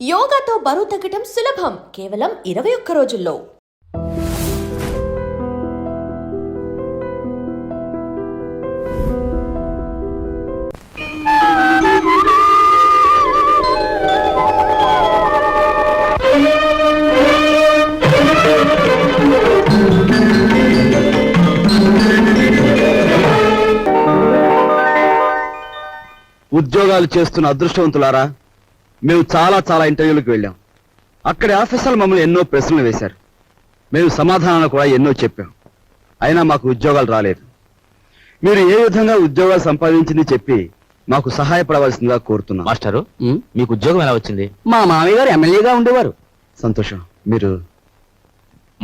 యోగాతో బరువు తగ్గటం సులభం కేవలం 21 రోజుల్లో. ఉద్యోగాలు చేస్తున్న అదృష్టవంతులారా, మేము చాలా ఇంటర్వ్యూలకు వెళ్ళాం. అక్కడి ఆఫీసర్లు మమ్మల్ని ఎన్నో ప్రశ్నలు వేశారు. మేము సమాధానాలు కూడా ఎన్నో చెప్పాం. అయినా మాకు ఉద్యోగాలు రాలేదు. మీరు ఏ విధంగా ఉద్యోగాలు సంపాదించింది చెప్పి మాకు సహాయపడవలసిందిగా కోరుతున్నాం. మాస్టరు, మీకు ఉద్యోగం ఎలా వచ్చింది? మా మామయ్య గారు ఎమ్మెల్యేగా ఉండేవారు. సంతోషం. మీరు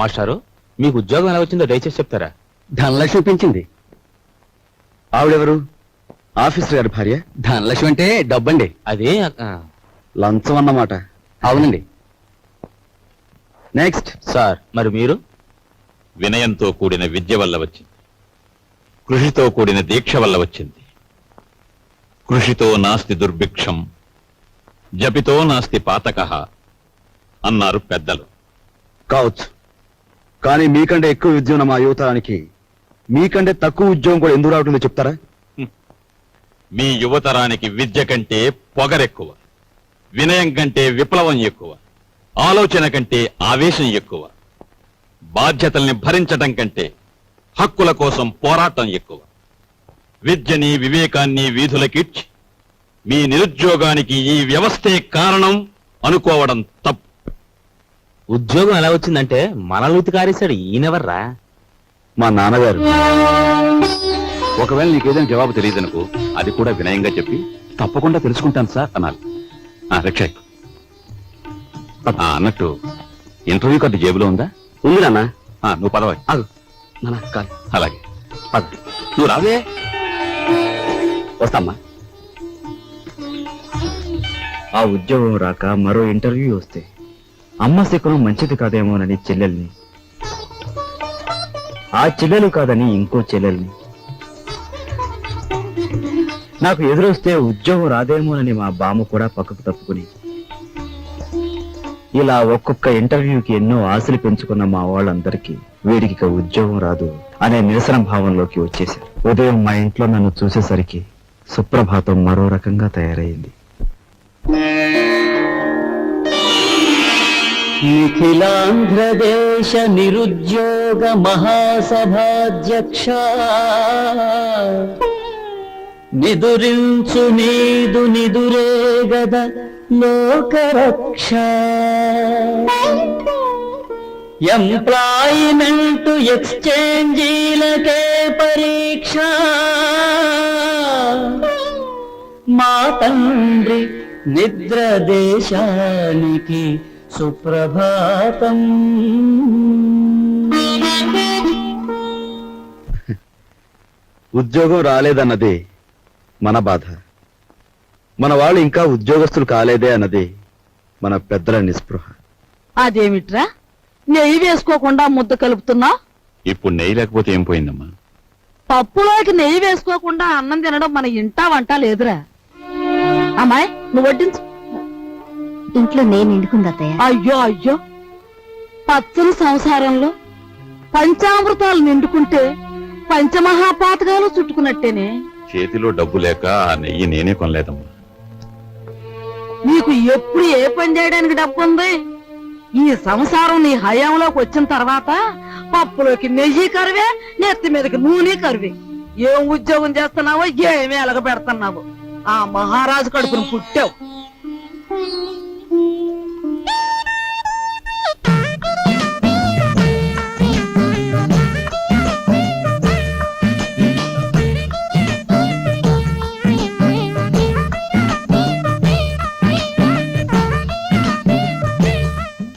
మాస్టారు, మీకు ఉద్యోగం ఎలా వచ్చిందో దయచేసి చెప్తారా? ధనలక్ష్మి పెంచింది. ఆవిడెవరు? ఆఫీసర్ గారి భార్య. ధనలక్ష్మి అంటే డబ్బండి. అదే లంచం అన్నమాట. అవునండి. నెక్స్ట్. సార్, మరి మీరు? వినయంతో కూడిన విద్య వల్ల వచ్చింది, కృషితో కూడిన దీక్ష వల్ల వచ్చింది. కృషితో నాస్తి దుర్భిక్షం, జపితో నాస్తి పాతకః అన్నారు పెద్దలు. కావచ్చు, కానీ మీకంటే ఎక్కువ విద్య ఉన్న మా యువతరానికి మీకంటే తక్కువ ఉద్యోగం కూడా ఎందుకు రావటుందో చెప్తారా? మీ యువతరానికి విద్య కంటే పొగరెక్కువ, వినయం కంటే విప్లవం ఎక్కువ, ఆలోచన కంటే ఆవేశం ఎక్కువ, బాధ్యతల్ని భరించటం కంటే హక్కుల కోసం పోరాటం ఎక్కువ. విద్యని వివేకాన్ని వీధులకిడ్చి మీ నిరుద్యోగానికి ఈ వ్యవస్థే కారణం అనుకోవడం తప్పు. ఉద్యోగం ఎలా వచ్చిందంటే మనల్ని ఉతికారేశాడు. ఈయనెవర్రా? మా నాన్నగారు. ఒకవేళ నీకేదైనా జవాబు తెలియదనుకో, అది కూడా వినయంగా చెప్పి తప్పకుండా తెలుసుకుంటాను సార్ అనాలి. రక్ష అన్నట్టు ఇంటర్వ్యూ కార్డు జేబులో ఉందా? ఉంది నాన్న. నువ్వు పదవా. అలాగే పద. నువ్వు రావే. వస్తామ్మా. ఆ ఉద్యోగం రాక మరో ఇంటర్వ్యూ వస్తే అమ్మ శకునం మంచిది కాదేమోనని చెల్లెల్ని, ఆ చెల్లెలు కాదని ఇంకో చెల్లెల్ని, నాకు ఎదురొస్తే ఉద్యోగం రాదేమోనని మా బామ్మ కూడా పక్కకు తప్పుకుని, ఇలా ఒక్కొక్క ఇంటర్వ్యూకి ఎన్నో ఆశలు పెంచుకున్న మా వాళ్ళందరికీ వీడికి ఇక ఉద్యోగం రాదు అనే నిరసన భావంలోకి వచ్చేశారు. ఉదయం మా ఇంట్లో నన్ను చూసేసరికి సుప్రభాతం మరో రకంగా తయారైంది. నిఖిలాంధ్రదేశ నిరుద్యోగ మహాసభాధ్యక్ష, నిదురించు నీదు నిదురే గద లోకరక్ష, ఎంప్లాయిమెంట్ ఎక్స్చేంజీలకే పరీక్ష, మా తండ్రి నిద్ర దేశానికి సుప్రభాతం. ఉద్యోగం రాలేదన్నది మన బాధ, మన వాళ్ళు ఇంకా ఉద్యోగస్తులు కాలేదే అన్నది మన పెద్దల నిస్పృహ. అదేమిట్రా నెయ్యి వేసుకోకుండా ముద్ద కలుపుతున్నా? ఇప్పుడు నెయ్యి లేకపోతే ఏం పోయిందమ్మా? పప్పులోకి నెయ్యి వేసుకోకుండా అన్నం తినడం మన ఇంటా వంట లేదురా. అమ్మాయి, నువ్వు వడ్డించు. ఇంట్లో నేను నిండుకుందత్తయ్య. అయ్యో అయ్యో, పచ్చని సంసారంలో పంచామృతాలు నిండుకుంటే పంచమహాపాతకాలు చుట్టుకున్నట్టేనే. చేతిలో డబ్బు లేక ఆ నెయ్యి నేనే కొనలేదమ్మా. నీకు ఎప్పుడు ఏ పని చేయడానికి డబ్బు ఉంది? ఈ సంసారం నీ హయాంలోకి వచ్చిన తర్వాత పప్పులోకి నెయ్యి కరువే, నెత్తి మీదకి నూనె కరువే. ఏం ఉద్యోగం చేస్తున్నావో, ఏమీ ఎలగ పెడుతున్నావు? ఆ మహారాజు కడుపును పుట్టావు.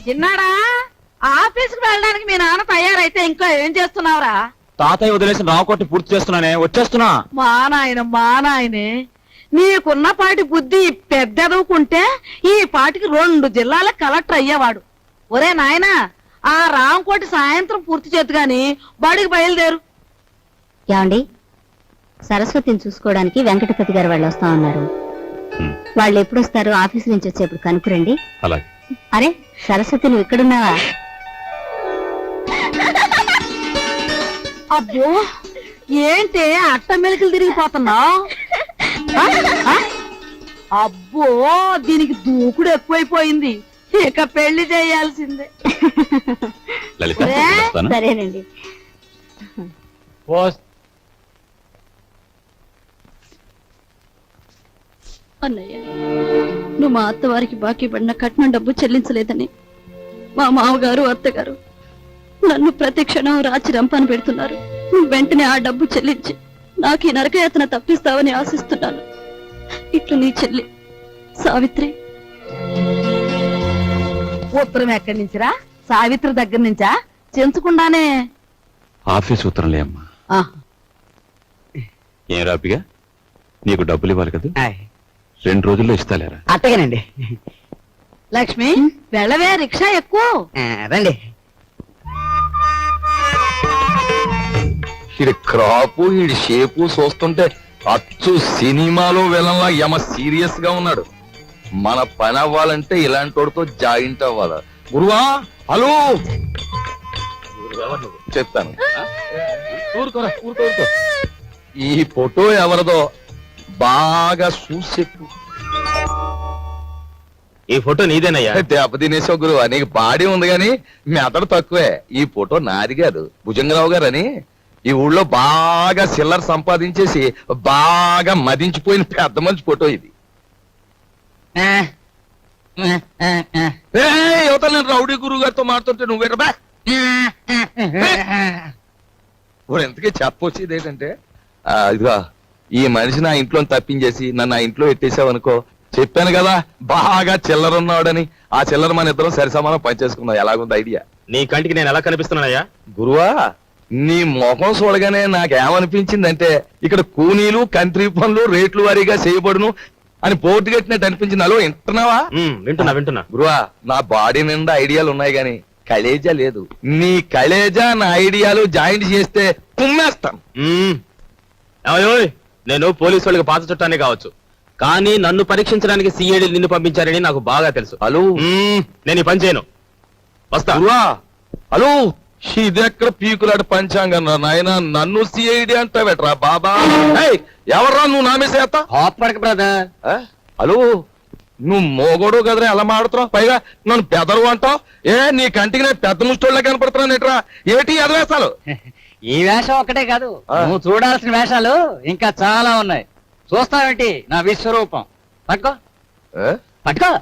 చిన్నాడా, ఆఫీసుకు వెళ్ళడానికి మీ నాన్న తయారైతే ఇంకా ఏం చేస్తున్నావురా? తాతయ్య వదిలేసిన రావుకోటి పూర్తి చేస్తున్నానే, వచ్చేస్తున్నా. మా నాయనే, నీకున్న పాటి బుద్ధి పెద్దదుకుంటే ఈ పాటికి 2 జిల్లాల కలెక్టర్ అయ్యేవాడు. ఒరే నాయనా, ఆ రాంకోటి సాయంత్రం పూర్తి చేతు గాని బడికి బయలుదేరు. ఏమండి, సరస్వతిని చూసుకోవడానికి వెంకటపతి గారు వాళ్ళు వస్తా ఉన్నారు. వాళ్ళు ఎప్పుడు వస్తారో ఆఫీస్ నుంచి వచ్చేప్పుడు కనుక్కురండి. అలాగే. అరే సరస్వతి, నువ్వు ఎక్కడున్నావా? అబ్బో ఏంటి అట్ట మెలికలు తిరిగిపోతున్నావు? అబ్బో దీనికి దూకుడు ఎక్కువైపోయింది, ఇక పెళ్లి చేయాల్సిందే. లలిత ఏ? వస్తాను. సరేనండి. అన్నయ్య, నువ్వు మా అత్తవారికి బాకీ పడిన కట్నం డబ్బు చెల్లించలేదని మా మామగారు అత్తగారు నన్ను ప్రతి క్షణం రాచి రంపాన పెడుతున్నారు. నువ్వు వెంటనే ఆ డబ్బు చెల్లించి నాకు ఈ నరకయాతన తప్పిస్తావని ఆశిస్తున్నాను. ఇట్లు నీ చెల్లి సావిత్రి. ఉత్తరం ఎక్కడి నుంచిరా? సావిత్రి దగ్గర నుంచా? చెంచకుండానే ఆఫీస్ ఉత్తరంలే అమ్మా. ఆహా. ఏం రాపిగా, నీకు డబ్బులు ఇవ్వాలి కదా, 2 రోజుల్లో ఇస్తాలేరా? అట్టగానండి. లక్ష్మి వెళ్ళవే, రిక్షా ఎక్కువ. రండి. ఈడి క్రాపు ఈడి షేపు చూస్తుంటే అచ్చు సినిమాలో విలన్లా యమ సీరియస్ గా ఉన్నాడు. మన పని అవ్వాలంటే ఇలాంటి వాడితో జాయింట్ అవ్వాలా? గురువా, హలో చెప్తాను. ఈ ఫోటో ఎవరిదో బాగా చూసి చెప్పు. ఈ ఫోటో నీదేనయ్యా? దెబ్బ తినేసావు గురువా, నీకు బాడీ ఉంది గాని మెదడు తక్కువే. ఈ ఫోటో నాది కాదు, భుజంగరావు గారు అని ఈ ఊళ్ళో బాగా చిల్లర సంపాదించేసి బాగా మదించిపోయిన పెద్ద మనిషి ఫోటో ఇది. యువతలు నేను రౌడీ గురువు గారితో మారుతుంటే నువ్వేట ఎంతకీ చెప్పొచ్చేది ఏంటంటే, ఇదిగా ఈ మనిషి నా ఇంట్లో తప్పించేసి నన్ను ఆ ఇంట్లో ఎట్టేసావు అనుకో, చెప్పాను కదా బాగా చిల్లర ఉన్నాడని. ఆ చిల్లర మన ఇద్దరం సరి సమానం పనిచేసుకుందాం. ఎలాగుంది ఐడియా? నీ కంటికి నేను ఎలా కనిపిస్తున్నానయ్యా? గురువా, నీ ముఖం చూడగానే నాకేమనిపించిందంటే ఇక్కడ కూనీలు కంట్రీ పనులు రేట్లు వారీగా చేయబడును అని బోర్డు కట్టినట్టు అనిపించింది. అలో వింటున్నావా? వింటున్నా. గురువా, నా బాడీ నిండా ఐడియాలు ఉన్నాయి గాని కలేజా లేదు. నీ కలేజా నా ఐడియాలు జాయింట్ చేస్తే కుమ్మేస్తాను. ఏమయ్యోయ్, నేను పోలీసు వాళ్ళకి పాత చుట్టానే కావచ్చు, కానీ నన్ను పరీక్షించడానికి సిఐడి నిన్ను పంపించారని నాకు బాగా తెలుసు. హలో, నేను ఈ పని చేయను, వస్తా. గురువా, హలో, ఇదెక్కడ పీకులాడు పంచాంగం నాయన, నన్ను సిఐడి అంటావేట్రా బాబా? ఎవర్రా నువ్వు నామేసేస్తా? హాపడక బ్రదర్. హలో, నువ్వు మోగోడు కదరా, ఎలా మాడుతున్నావు? పైగా నన్ను పెదరు అంటావు. నీ కంటికి నేను పెద్ద ముష్టోళ్ళ కనపడుతున్నాను ఎట్రా? ఏటి ఎదవేస్తాలు? ఈ వేషం ఒక్కటే కాదు, నువ్వు చూడాల్సిన వేషాలు ఇంకా చాలా ఉన్నాయి. చూస్తావేంటి నా విశ్వరూపం? పట్టుకో పట్టుకో.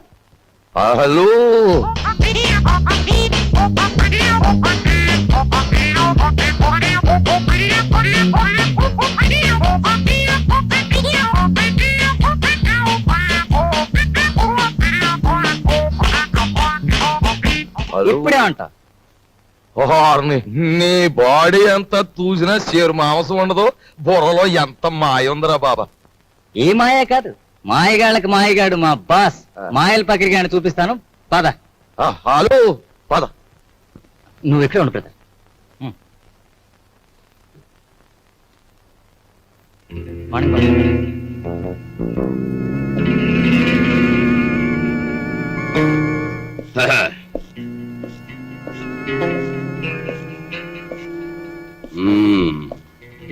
హలో, ఇప్పుడే అంట. నీ బాడీ అంతా చూసినా చేరు మాంసం ఉండదు, బుర్రలో ఎంత మాయ ఉందిరా బాబా. ఈ మాయే కాదు, మాయగాళ్ళకి మాయగాడు మా బాస్ మాయల పకిరిగాని చూపిస్తాను. పద. హలో, పద. నువ్వు ఇక్కడే ఉండు బ్రదర్. Morning boss.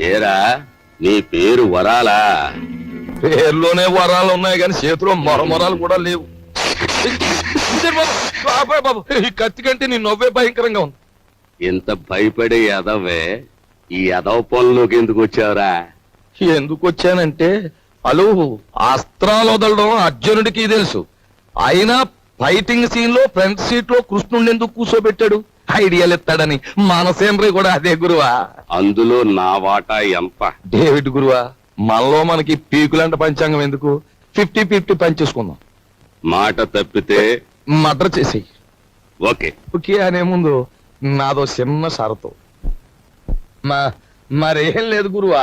ఏరా, నీ పేరు వరాలా? పేర్లోనే వరాలు ఉన్నాయి కానీ చేతిలో మొరమొరాలు కూడా లేవు. బాబు, ఈ కత్తి కంటే నీ నవ్వే భయంకరంగా ఉంది. ఇంత భయపడే ఎదవే ఈ ఎదవ పనులోకి ఎందుకు వచ్చావురా? ఎందుకు వచ్చానంటే, అలు అస్త్రాలు వదలడం అర్జునుడికి తెలుసు, అయినా ఫైటింగ్ సీన్ లో ఫ్రంట్ సీట్ లో కృష్ణుడిని ఎందుకు కూర్చోబెట్టాడు? ఐడియాలు ఎత్తాడని. మనసేంద్రి కూడా అదే గురువా. అందులో నా వాటా ఎంత? డేవిడ్ గురువా, మనలో మనకి పీకులంట పంచాంగం ఎందుకు? 50-50 పనిచేసుకుందాం. మాట తప్పితే మర్డర్ చేసేయి. ఓకే. ఓకే అనే ముందు నాదో చిన్న షరతు. మరేం లేదు గురువా,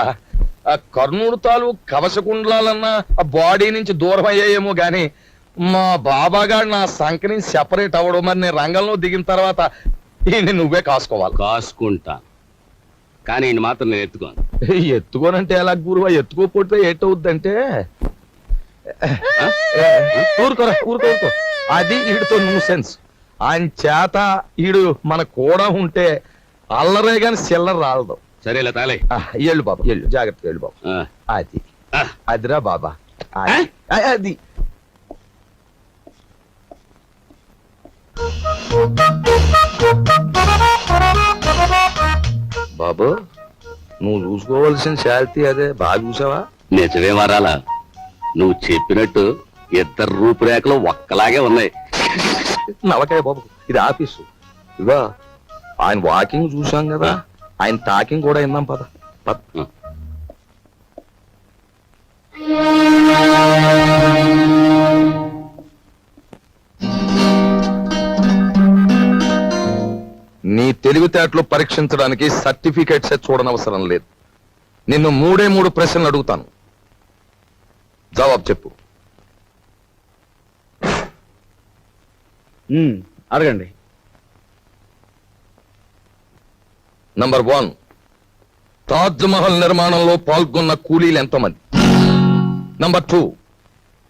ఆ కర్ణుడు తాలు కవచకుండలాలన్నా ఆ బాడీ నుంచి దూరం అయ్యాయేమో గాని మా బాబాగాడు నా సంఖ్యని సెపరేట్ అవ్వడం. మరి నేను రంగంలో దిగిన తర్వాత ఈయన నువ్వే కాసుకోవాలి. కాసుకుంటా, కానీ ఈయన మాత్రం నేను ఎత్తుకోను. ఎత్తుకోనంటే ఎలా గురువా? ఎత్తుకోకపోతే ఏటవుద్దంటే ఊరుకోరా ఊరుకో అది వీడితో న్యూసెన్స్. ఆయన చేత ఈడు మన కూడా ఉంటే అల్లరే గాని చిల్లర రాలదు. సరేలే తాలే. ఎళ్ళు బాబు ఎళ్ళు, జాగ్రత్తగా వెళ్ళు బాబు. అది అదిరా బాబా, అది బాబు నువ్వు చూసుకోవాల్సిన శాంతి అదే. బాగా చూసావా? నిజమే వరాలా, నువ్వు చెప్పినట్టు ఇద్దరు రూపురేఖలు ఒక్కలాగే ఉన్నాయి. నవకాయ బాబు, ఇది ఆఫీసు. ఇదిగో ఆయన వాకింగ్ చూసాం కదా, ఆయన టాకింగ్ కూడా విన్నాం. పద పద. నీ తెలివితేటలు పరీక్షించడానికి సర్టిఫికేట్స్ చూడనవసరం లేదు. నిన్ను 3 ప్రశ్నలు అడుగుతాను, జవాబు చెప్పు. అడగండి. నంబర్ 1, తాజ్ మహల్ నిర్మాణంలో పాల్గొన్న కూలీలు ఎంతమంది? నంబర్ 2,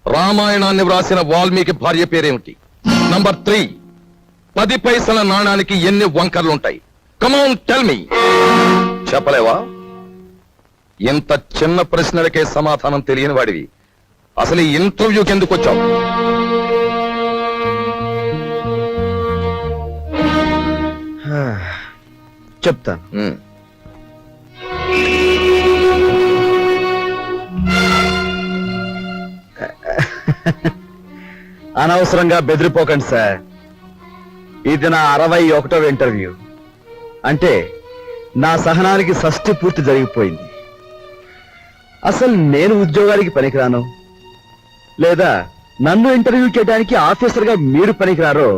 రామాయణాన్ని వ్రాసిన వాల్మీకి భార్య పేరేమిటి? నంబర్ 3, 10 పైసల నాణానికి ఎన్ని వంకర్లుంటాయి? Come on tell me. చెప్పలేవా? ఇంత చిన్న ప్రశ్నలకే సమాధానం తెలియని వాడివి అసలు ఈ ఇంటర్వ్యూకి ఎందుకు వచ్చావు? చెప్తాను. అనవసరంగా బెదిరిపోకండి సార్. ఇది నా 61వ ఇంటర్వ్యూ. అంటే నా సహనానికి షష్టి పూర్తి జరిగిపోయింది. అసలు నేను ఉద్యోగానికి పనికిరాను, లేదా నన్ను ఇంటర్వ్యూ చేయడానికి ఆఫీసర్గా మీరు పనికిరారో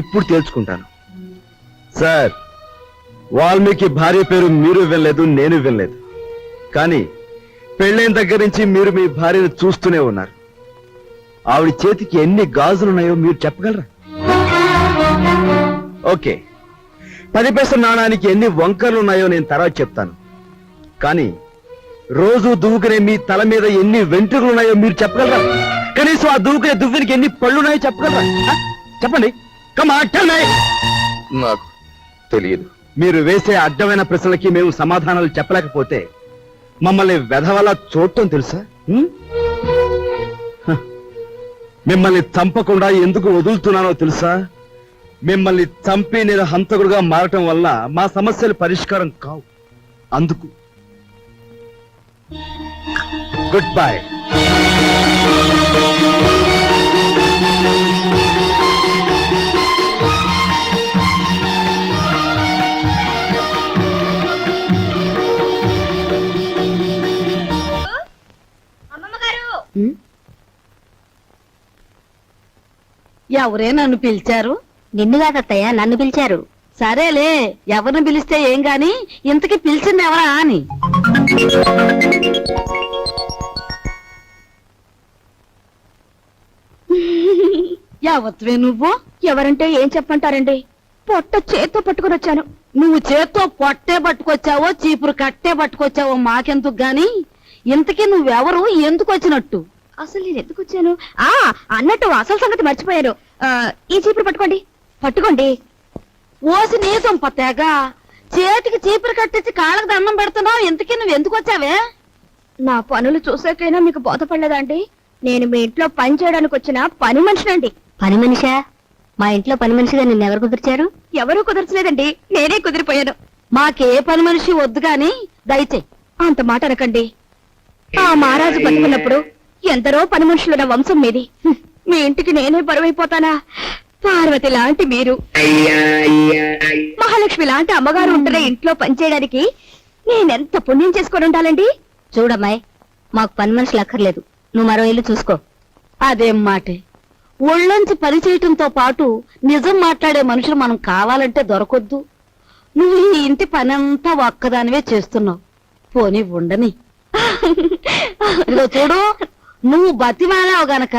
ఇప్పుడు తేల్చుకుంటాను. సార్, వాల్మీకి భార్య పేరు మీరు వినలేదు, నేను వినలేదు. కానీ పెళ్ళైన దగ్గర నుంచి మీరు మీ భార్యను చూస్తూనే ఉన్నారు. ఆవిడ చేతికి ఎన్ని గాజులున్నాయో మీరు చెప్పగలరా? ఓకే, 10 పైసల నాణానికి ఎన్ని వంకర్లు ఉన్నాయో నేను తర్వాత చెప్తాను. కానీ రోజు దువ్వుకునే మీ తల మీద ఎన్ని వెంట్రుకలు ఉన్నాయో మీరు చెప్పగలరా? కనీసం ఆ దువ్వుకునే దువ్వునికి ఎన్ని పళ్ళు ఉన్నాయో చెప్పగలరా? చెప్పండి. నాకు తెలియదు. మీరు వేసే అడ్డమైన ప్రశ్నలకి మేము సమాధానాలు చెప్పలేకపోతే మమ్మల్ని వెధవలా చూడటం తెలుసా? మిమ్మల్ని చంపకుండా ఎందుకు వదులుతున్నానో తెలుసా? మిమ్మల్ని చంపి నేను హంతకుడుగా మారటం వల్ల మా సమస్యలు పరిష్కారం కావు. అందుకు గుడ్ బై. ఎవరే నన్ను పిలిచారు? నిన్ను కాదత్తయ్య, నన్ను పిలిచారు. సరేలే, ఎవరిని పిలిస్తే ఏం గాని ఇంతకీ పిలిచింది ఎవరా అని. యావత్వే నువ్వు? ఎవరంటే ఏం చెప్పంటారండి? పొట్ట చేత్తో పట్టుకుని వచ్చాను. నువ్వు చేత్తో పొట్టే పట్టుకొచ్చావో చీపురు కట్టే పట్టుకొచ్చావో మాకెందుకు గాని, ఇంతకీ నువ్వెవరు, ఎందుకు వచ్చినట్టు? అసలు నేను ఎందుకు వచ్చాను? అన్నట్టు అసలు సంగతి మర్చిపోయాను. ఈ చీపురు పట్టుకోండి. పట్టుకోండి. ఓసి నీ దుంపతేగా, చేతికి చీపురు కట్టించి కాళ్ళకు దండం పెడుతున్నావు. ఇంతకీ నువ్వు ఎందుకు వచ్చావే? నా పనులు చూసాకైనా మీకు బోధపడలేదా అండి? నేను మీ ఇంట్లో పని చేయడానికి వచ్చిన పని మనిషినండి. పని మనిషా? మా ఇంట్లో పని మనిషిగా నిన్నెవరు కుదిర్చారు? ఎవరూ కుదర్చలేదండి, నేనే కుదిరిపోయాను. మాకే పని మనిషి వద్దు గాని దయచే. అంత మాట అనకండి. ఆ మహారాజు బతుకున్నప్పుడు ఎందరో పని మనుషులున్న వంశం మీది. మీ ఇంటికి నేనే బరువైపోతానా? పార్వతి లాంటి మీరు, మహాలక్ష్మి లాంటి అమ్మగారు ఉంటున్న ఇంట్లో పనిచేయడానికి నేనెంత పుణ్యం చేసుకొని ఉండాలండి. చూడమ్మాయి, మాకు పని మనుషులు అక్కర్లేదు. నువ్వు మరో ఇల్లు చూసుకో. అదేం మాటే. ఒళ్ళొంచి పని చేయటంతో పాటు నిజం మాట్లాడే మనుషులు మనం కావాలంటే దొరకొద్దు. నువ్వు ఈ ఇంటి పనంతా ఒక్కదానివే చేస్తున్నావు. పోనీ ఉండని. ఇదిగో చూడు, నువ్వు బతిమాలావు గనక,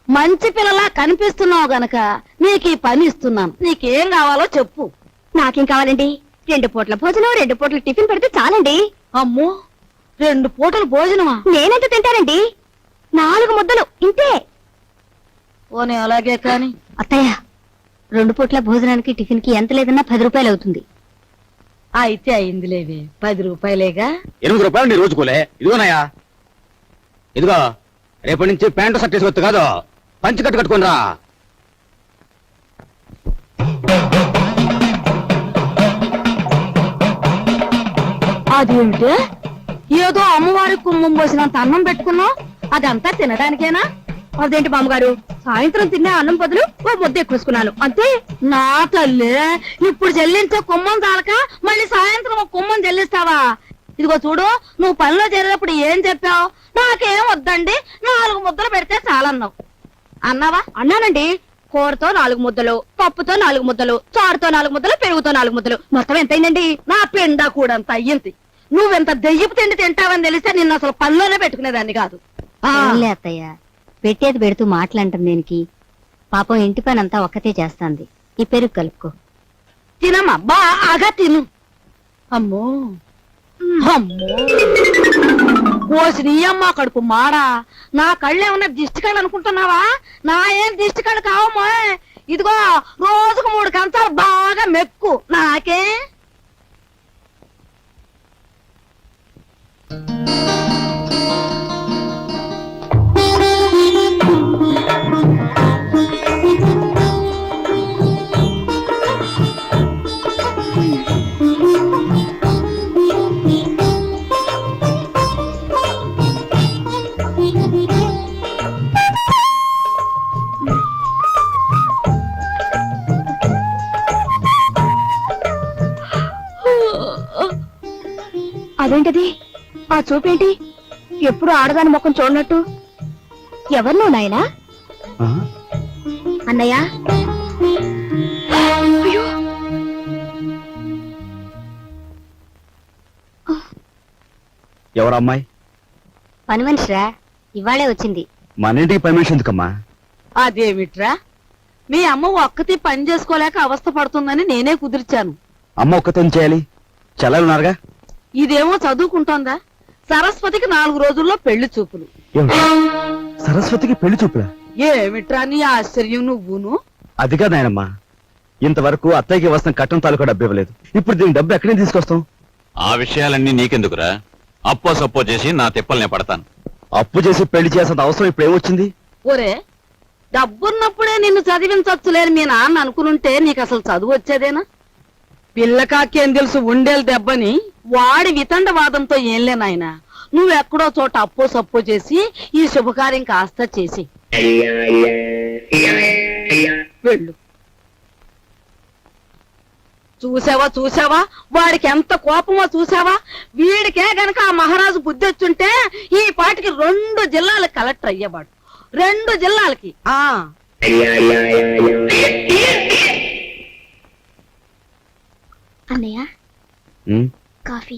మంచి పిల్లలా కనిపిస్తున్నావు గనక నీకు ఈ పని ఇస్తున్నాను. నీకేం కావాలో చెప్పు. నాకేం కావాలండి? 2 పూట్ల భోజనం, 2 పూట్ల టిఫిన్ పెడితే చాలండి. అమ్మో, 2 పూటలు భోజనమా? నేనెంత తింటానండి? 4 ముద్దలు ఇంతే. పోనీ అలాగే కాని. అత్తయ్య 2 పూట్ల భోజనానికి టిఫిన్ కి ఎంత లేదన్నా 10 రూపాయలు అవుతుంది. అయితే అయిందిలేవే, 10 రూపాయలేగా. 8 రూపాయలు నీ రోజుకోలే. ఇదిగోనయ్యా, ఇదిగో రేపటి నుంచి ప్యాంటు షర్ట్ వేసుకోవచ్చు కాదు, పంచి కట్టుకొని రా. అదేమిటి, ఏదో అమ్మవారి కుమ్మం పోసినంత అన్నం పెట్టుకున్నావు, అదంతా తినడానికేనా? అదేంటి బామ్మగారు, సాయంత్రం తినే అన్నం బదులు ఓ ముద్ద ఎక్కువేసుకున్నాను అంతే. నా తల్లి, ఇప్పుడు చెల్లించే కుమ్మం చాలక మళ్ళీ సాయంత్రం ఒక కుమ్మం చెల్లిస్తావా? ఇదిగో చూడు, నువ్వు పనిలో చేరేటప్పుడు ఏం చెప్పావు? నాకేం వద్దండి, 4 ముద్దలు పెడితే చాలన్నావు. అన్నావా? అన్నానండి. కూరతో 4 ముద్దలు, పప్పుతో 4 ముద్దలు, చారుతో 4 ముద్దలు, పెరుగుతో 4 ముద్దలు, మొత్తం ఎంతైందండి? నా పెండా కూడా అంత అయ్యింది. నువ్వెంత దెయ్యపు తిండి తింటావని తెలిస్తే నిన్ను అసలు పనిలోనే పెట్టుకునేదాన్ని కాదు. ఏం అత్తయ్య, పెట్టేది పెడుతూ మాటలంటాం దేనికి? పాపం ఇంటి పని అంతా ఒక్కతే చేస్తాంది. ఈ పెరుగు కలుపుకో. తినమ్మా, బాగా తిను. అమ్మో అమ్మో, కోసి నీ అమ్మ కడుపు మాడా. నా కళ్ళు ఏమన్నా దిష్టి కళ్ళు అనుకుంటున్నావా? నా ఏం దిష్టి కళ్ళు కావమ్మా. ఇదిగో రోజుకు 3 కంచాలు బాగా మెక్కు. నాకే అదేంటది? ఆ చూపేంటి? ఎప్పుడు ఆడదాని ముఖం చూడనట్టు. ఎవరు నువ్వు నాయనా? అన్నయ్య, ఎవరు అమ్మాయి? పని మనిషిరా, ఇవాళే వచ్చింది. మన ఇంటికి పని మనిషి ఎందుకమ్మా? అదేమిట్రా, మీ అమ్మ ఒక్కతి పని చేసుకోలేక అవస్థ పడుతుందని నేనే కుదిర్చాను. అమ్మ ఒక్కతే చేయాలి, చెల్లెలున్నారుగా. ఇదేమో చదువుకుంటోందా? సరస్వతికి 4 రోజుల్లో పెళ్లి చూపులు. ఏమిటి? సరస్వతికి పెళ్లి చూపులా? ఏమిట్రా నీ ఆశ్చర్యం నువ్వును? అది కాదు నాయనమ్మా, ఇంతవరకు అత్తయ్యకి వస్తున్న కట్టం తాలూకా డబ్బు ఇవ్వలేదు. ఇప్పుడు దీని డబ్బు ఎక్కడి నుంచి తీసుకొస్తాం? ఆ విషయాలన్నీ నీకెందుకురా? అప్పో సప్పో చేసి నా తిప్పల్నే పడతాను. అప్పు చేసి పెళ్లి చేసేంత అవసరం ఇప్పుడు ఏమొచ్చింది? ఒరే, డబ్బున్నప్పుడే నిన్ను చదివించొచ్చులేని మీ నాన్న అనుకునుంటే నీకు అసలు చదువు వచ్చేదేనా? పిల్లకాకేం తెలుసు ఉండేలు దెబ్బని వాడి వితండవాదంతో ఏంలే నాయనా. నువ్వెక్కడో చోట అప్పో సప్పో చేసి ఈ శుభకార్యం కాస్త చేసి వెళ్ళు. చూసావా వాడికి ఎంత కోపమో చూసావా? వీడికే గనక ఆ మహారాజు బుద్ధి వచ్చుంటే ఈ పాటికి 2 జిల్లాలకు కలెక్టర్ అయ్యేవాడు. 2 జిల్లాలకి. అన్నయ్య, ఉమ్, కాఫీ.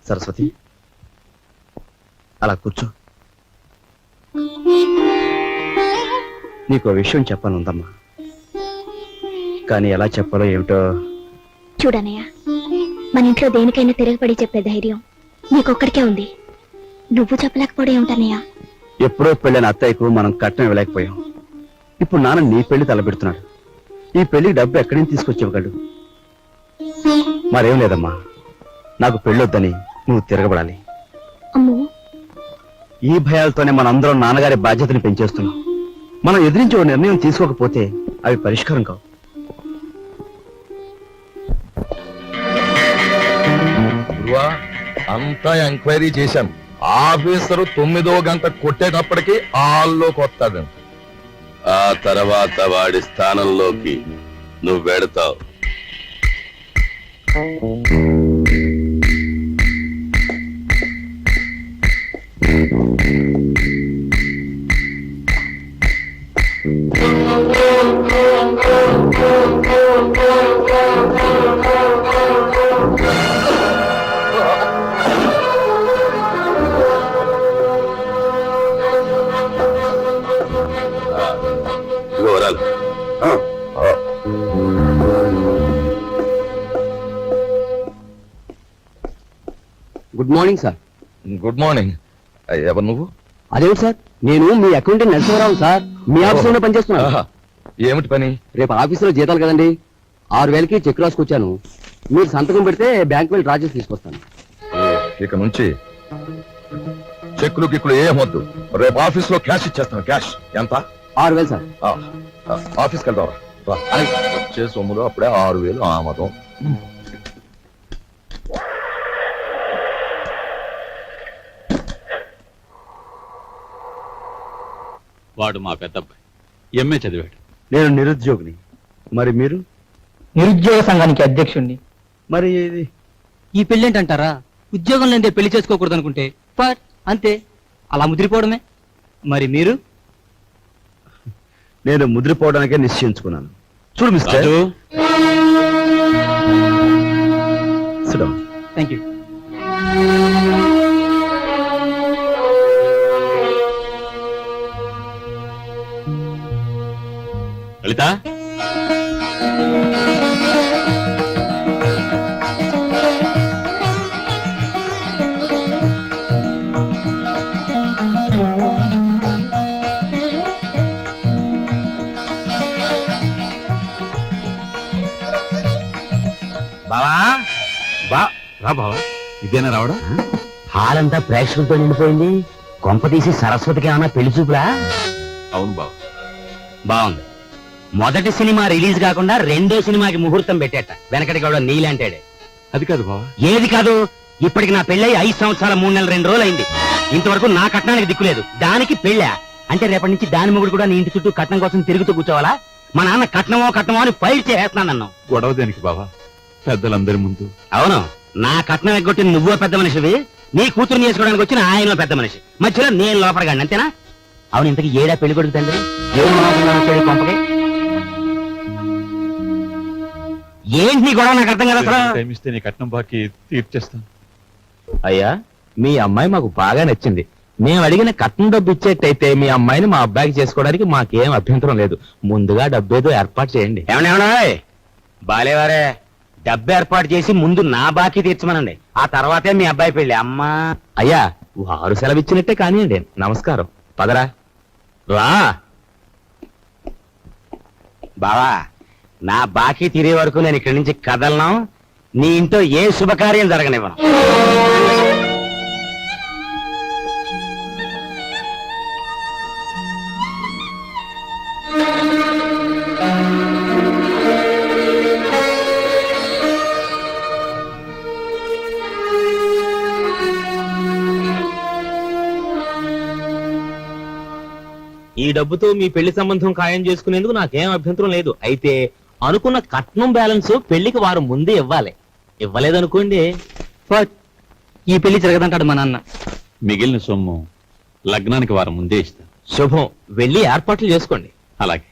సరస్వతి అలా కూర్చో. నీకు విషయం చెప్పానుందమ్మా, కానీ ఎలా చెప్పాలో ఏమిటో. చూడన్నయ్య, మన ఇంట్లో దేనికైనా తిరగబడి చెప్పే ధైర్యం నీకొక్కడికే ఉంది. నువ్వు చెప్పలేకపోవడం ఏమిటన్నయ్య? ఎప్పుడో పెళ్ళైన అత్తయ్యకు మనం కట్నం ఇవ్వలేకపోయాం. ఇప్పుడు నాన్న నీ పెళ్లి తలపెడుతున్నాడు. ఈ పెళ్లికి డబ్బు ఎక్కడి నుంచి తీసుకొచ్చేవగలడు? మరేం లేదమ్మా, నాకు పెళ్ళొద్దని నువ్వు తిరగబడాలి. అమ్మో, ఈ భయాలతోనే మనందరం నాన్నగారి బాధ్యతని పెంచేస్తున్నాం. మనం ఎదిరించి ఓ నిర్ణయం తీసుకోకపోతే అవి పరిష్కారం కావు. అంతా ఎంక్వైరీ చేశాం. ఆఫీసరు 9వ గంట కొట్టేటప్పటికి హాల్లోకి వస్తాడు. ఆ తర్వాత వాడి స్థానంలోకి నువ్వు వెడతావు. Good morning sir. Good morning. ఎవరు నువ్వు? అదేమిటి సార్, నేను మీ అకౌంటెంట్ నరసింహరావు సార్. మీ ఆఫీసులోనే పనిచేస్తున్నాను. ఆహా. ఏమిటి పని? రేపు ఆఫీసులో జీతాలు కదండి, 6,000కి చెక్ రాసుకొచ్చాను. మీరు సంతకం పెడితే బ్యాంక్ వెళ్ళి డ్రా చేసి తీసుకొస్తాను. ఇక నుంచి చెక్కులు గిక్కులు ఏమొద్దు. రేపు ఆఫీస్ లో క్యాష్ ఇచ్చేస్తాను. క్యాష్ ఎంత? 6,000 సార్. ఆఫీస్కి వెళ్తావా? వచ్చే సొమ్ములు అప్పుడే 6,000 ఆమదం. వాడు మా పెద్దబ్బాయి, ఎంఏ చదివాడు. నేను నిరుద్యోగిని. మరి మీరు? నిరుద్యోగ సంఘానికి అధ్యక్షుణ్ణి. మరి ఇది ఈ పెళ్ళేంటంటారా? ఉద్యోగం లేదే పెళ్లి చేసుకోకూడదు అనుకుంటే అంతే, అలా ముదిరిపోవడమే. మరి మీరు? నేను ముద్రపోవడానికే నిశ్చయించుకున్నాను. చూడు mister, Raju, Sit down. Thank you. Lalitha, బావా రా బావా. ఇదేనా రావడం? హాల్ అంతా ప్రేక్షకులతో నిండిపోయింది. కొంప తీసి సరస్వతికి ఏమన్నా పెళ్లి చూపులా? అవును బావ. బాగుంది. మొదటి సినిమా రిలీజ్ కాకుండా రెండో సినిమాకి ముహూర్తం పెట్టేట. వెనకటి కూడా నీలాంటాడే. అది కాదు బావ. ఏది కాదు? ఇప్పటికి నా పెళ్ళై 5 సంవత్సరాల 3 నెలల 2 రోజులు అయింది. ఇంతవరకు నా కట్నానికి దిక్కులేదు. దానికి పెళ్ళా అంటే రేపటి నుంచి దాని మొగుడు కూడా నీ ఇంటి చుట్టూ కట్నం కోసం తిరుగుతూ కూర్చోవాలా? మా నాన్న కట్నమో అని ఫైల్ చేస్తున్నాను. గొడవ దేనికి బావా? పెద్దలందరి ముందు. అవును, నా కట్నం ఎగ్గొట్టి నువ్వో పెద్ద మనిషివి, నీ కూతురు చేసుకోవడానికి వచ్చిన ఆయన పెద్ద మనిషి, మధ్యలో నేను లోపలగాడి, అంతేనా? అవును, ఇంతకి ఏడా పెళ్లి కొడుకు తండ్రి? ఏం మాట్లాడుతున్నావు కొంపకి? ఏంటి నీ గొడవ? నాకు అర్థం కదా అసలు. టైం ఇస్తే నీ కట్నం బాకీ తీర్చేస్తాను. అయ్యా, మీ అమ్మాయి మాకు బాగా నచ్చింది. మేము అడిగిన కట్నం డబ్బు ఇచ్చేట్టయితే మీ అమ్మాయిని మా అబ్బాయికి చేసుకోవడానికి మాకేం అభ్యంతరం లేదు. ముందుగా డబ్బేదో ఏర్పాటు చేయండి. ఏమన్నా బాలేవారే, డబ్బు ఏర్పాటు చేసి ముందు నా బాకీ తీర్చమనండి, ఆ తర్వాతే మీ అబ్బాయి పెళ్లి. అమ్మా అయ్యా, వారు సెలవిచ్చినట్టే కానివ్వండి. నమస్కారం. పదరా. రా బావా, నా బాకీ తీరే వరకు నేను ఇక్కడి నుంచి కదలను. నీ ఇంట్లో ఏ శుభకార్యం జరగనివ్వను. ఈ డబ్బుతో మీ పెళ్లి సంబంధం ఖాయం చేసుకునేందుకు నాకేం అభ్యంతరం లేదు. అయితే అనుకున్న కట్నం బ్యాలెన్స్ పెళ్లికి వారు ముందే ఇవ్వాలి. ఇవ్వలేదనుకోండి, ఈ పెళ్లి జరగదంటాడు మా నాన్న. మిగిలిన సొమ్ము లగ్నానికి వారం ముందే ఇస్తాను. శుభం. వెళ్ళి ఏర్పాట్లు చేసుకోండి. అలాగే,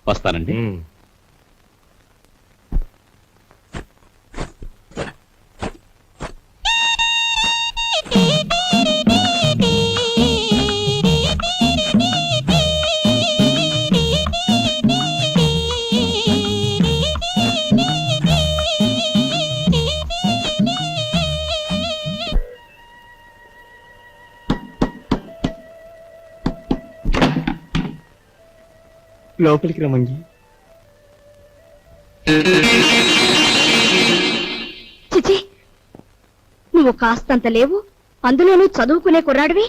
వస్తానండి. లోపలికి రమ్మంగి. చిచి, నువ్వు కాస్తంత లేవు, అందులోనూ చదువుకునే కుర్రాడివి.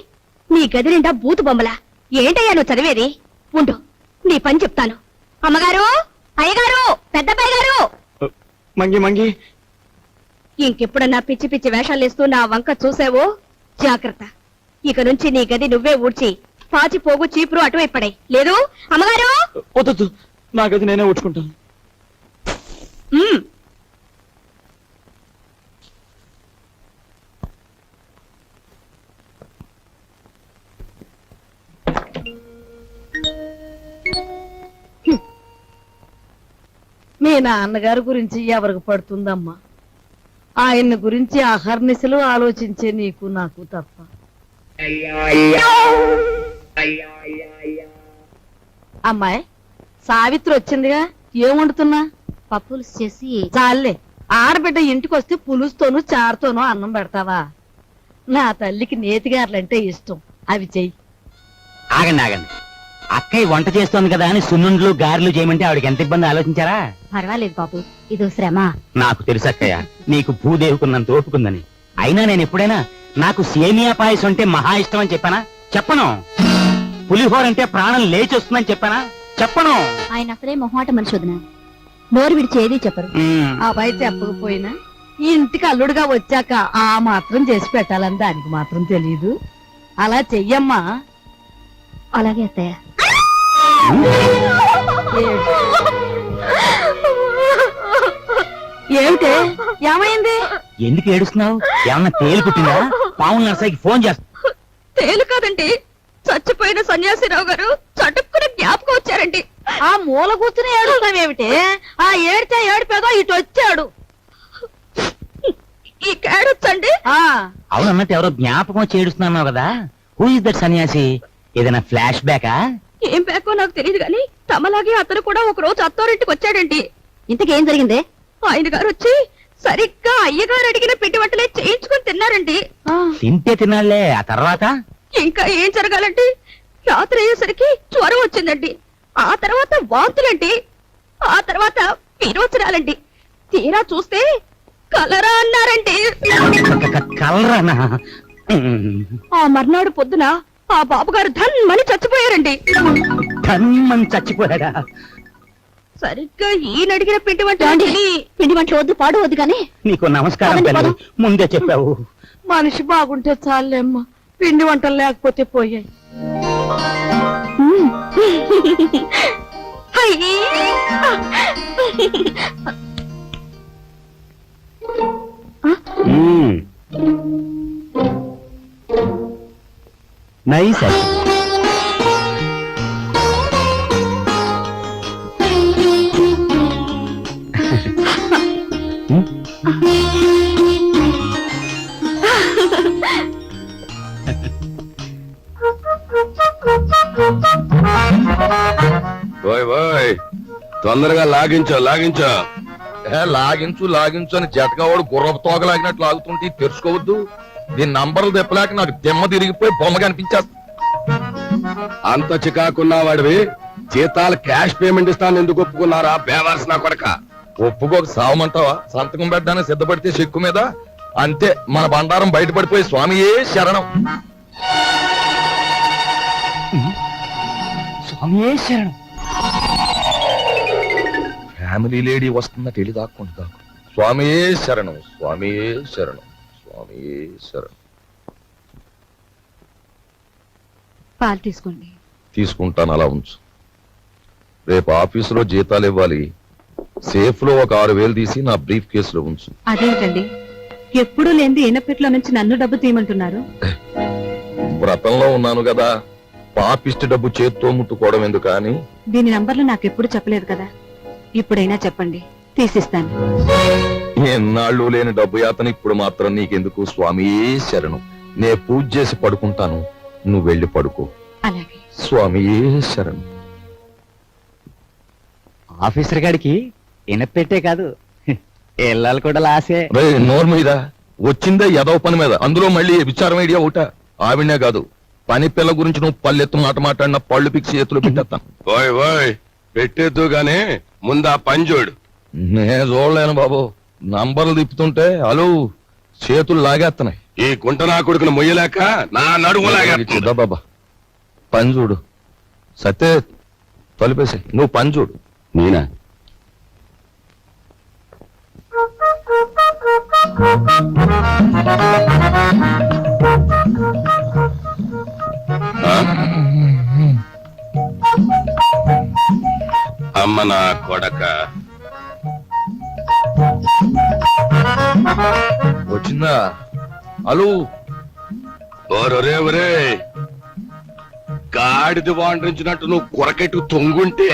నీ గది నిండా బూతు బొమ్మలా. ఏంటయ్యా నువ్వు చదివేది? ఉండు, నీ పని చెప్తాను. అమ్మగారు, అయ్యగారు, పెద్దబ్బాయి గారు. మంగి ఇంకెప్పుడన్నా పిచ్చి పిచ్చి వేషాలేస్తూ నా వంక చూసావో జాగ్రత్త. ఇక నుంచి నీ గది నువ్వే ఊడ్చి పాచి పోగు చీపురు అటువైపు పడాయి. లేదు అమ్మగారు? వద్దు, నా గది నేనే ఊడ్చుకుంటాను. ఉమ్. మీ నాన్నగారి గురించి ఎవరికి పడుతుందమ్మా? ఆయన్ని గురించి అహర్నిశలు ఆలోచించే నీకు నాకు తప్ప. అమ్మాయి సావిత్రి వచ్చిందిగా, ఏం వండుతున్నా? పప్పులు చేసి చాలే, ఆడబిడ్డ ఇంటికి వస్తే పులుస్తోనూ చారుతోనూ అన్నం పెడతావా? నా తల్లికి నేతిగారులంటే ఇష్టం, అవి చెయ్యి. ఆగండి అక్కయ్య వంట చేస్తోంది కదా అని సున్నుండ్లు గారెలు చేయమంటే ఆవిడకి ఎంత ఇబ్బంది ఆలోచించారా? పర్వాలేదు బాబు, ఇదో శ్రమ. నాకు తెలుసు అక్కయ్య, నీకు భూదేవుకున్నంత ఓపుకుందని. అయినా నేను ఎప్పుడైనా నాకు సేమియా పాయసం అంటే మహా ఇష్టం అని చెప్పానా? చెప్పను. పులిహోర అంటే ప్రాణం లేచి వస్తుందని చెప్పానా? చెప్పను. ఆయన అసలే మొహమాట మనిషి వదిన, నోరు విడిచి ఏది చెప్పరు. ఆ పై చెప్పకపోయినా ఈ ఇంటికి అల్లుడుగా వచ్చాక ఆ మాత్రం చేసి పెట్టాలని దానికి మాత్రం తెలీదు. అలా చెయ్యమ్మా. అలాగే అత్తయ్య. ఏమిటే, ఏమైంది? ఎందుకు ఏడుస్తున్నావు? ఏమన్నా తేలు కుట్టిందా? పావుల నర్సయ్యకి ఫోన్ చేస్తా. తేలు కాదండి, చచ్చిపోయిన సన్యాసిరావు గారు చటుక్కున జ్ఞాపకం వచ్చారండి. ఆ మూల కూర్చుని ఏడుస్తావేమిటే? ఆ ఏడితే ఏడిపేదో ఇటు వచ్చాడు. ఈ కేడొచ్చండి. అవునన్నట్టు ఎవరో జ్ఞాపకం వచ్చి ఏడుస్తున్నావు కదా, హూ ఇస్ దట్ సన్యాసి? ఏదైనా ఫ్లాష్ బ్యాకా? ఏం బ్యాకో నాకు తెలియదు గాని తమలాగే అతను కూడా ఒక రోజు అత్తారింటికి వచ్చాడండి. ఇంతకేం జరిగిందే? ఆయన గారు వచ్చి సరిగ్గా అయ్యగారు అడిగిన పిండి వంటలే చేయించుకుని తిన్నారండి. తింటే తినాలే, ఆ తర్వాత? ఇంకా ఏం జరగాలండి, రాత్రి అయ్యేసరికి జ్వరం వచ్చిందండి. ఆ తర్వాత వాంతులండి. ఆ తర్వాత విరోచనాలండి. తీరా చూస్తే కలరా అన్నారండి. కలరానా? ఆ మర్నాడు పొద్దున ఆ బాబుగారు ధన్మని చచ్చిపోయారండి. ధన్మని చచ్చిపోయాడా? సరిగ్గా ఈయన అడిగిన పిండి వంట పిండి వంటలు వద్దు, పాడు వద్దు కానీ. నీకు నమస్కారం పదండి, తల్లి, ముందే చెప్పావు. మనిషి బాగుంటే చాలేమ్మా, పిండి వంటలు లేకపోతే పోయాయి. నైస్. ఓయ్ ఓయ్, తొందరగా లాగించో లాగించో. లాగించు అని జటకావాడు గుర్రపు తోగలాగినట్లు లాగుతుంటే తెరుచుకోవద్దు. దీని నంబర్లు తెప్పలేక నాకు దిమ్మ తిరిగిపోయి బొమ్మ కనిపించేస్తా. అంత చికాకున్నా వాడివి జీతాలు క్యాష్ పేమెంట్ ఇస్తాను ఎందుకు ఒప్పుకున్నారా బేవర్స్ నా కొడక? ఒప్పుకోక సావమంటావా? సంతకం పెట్టడానికి సిద్ధపడితే చెక్కు మీద అంతే మన బండారం బయటపడిపోయి స్వామియే శరణం. స్వామియే శరణం. ఫ్యామిలీ లేడీ వస్తుందట, వెళ్ళి దాక్కుంటా. స్వామియే శరణం, స్వామియే శరణం, స్వామియే శరణం. పాలు తీసుకోండి. తీసుకుంటాను, అలా ఉంచు. రేపు ఆఫీసులో జీతాలు ఇవ్వాలి. సేఫ్ లో ఒక 6,000 తీసి నా బ్రీఫ్ కేసులో ఉంచు. అదేంటండి, ఎప్పుడూ లేని ఈనపెట్లో నుంచి నన్ను డబ్బు తీయమంటున్నారు? వ్రతంలో ఉన్నాను కదా, పాపిష్టి డబ్బు చేత్తో ముట్టుకోవడం ఎందుకు అని. దీని నంబర్లు నాకు ఎప్పుడు చెప్పలేదు కదా, ఇప్పుడైనా చెప్పండి, తీసిస్తాను. ఎన్నాళ్ళు లేని డబ్బు యాతన ఇప్పుడు మాత్రం నీకెందుకు? స్వామియే శరణం. నే పూజ చేసి పడుకుంటాను, నువ్వు వెళ్ళి పడుకో. అలాగే. స్వామియే శరణం. ఆఫీసర్ గారికి ఇనపెట్టే కాదు, ఇళ్ళాలు కూడా లాసే. రే నోరు మీద వచ్చిందే ఎదవ పని మీద, అందులో మళ్ళీ విచారం ఐడియా ఒకట. ఆవిడనే కాదు, పని పిల్ల గురించి నువ్వు పల్లెత్తు మాట మాట్లాడిన పళ్ళు పిక్సి చేతులు పెట్టేస్తాను. ఓయ్ ఓయ్ పెట్టేద్దు గానీ ముందు ఆ పని చూడు. నేను చూడలేను బాబు, నంబర్లు తిప్పుతుంటే అలు చేతులు లాగేస్తున్నాయి. ఈ గుంట నా కొడుకును మొయ్యలేక నా నడుము లాగేస్తుంది. బాబా పని చూడు. సత్తే తలిపేసి నువ్వు పని చూడు. నేనా? అమ్మ నా కొడక వచ్చిందా? అలు ఒరే ఒరే గాడిది వాండ్రించినట్టు నువ్వు కొరకెట్టు తొంగుంటే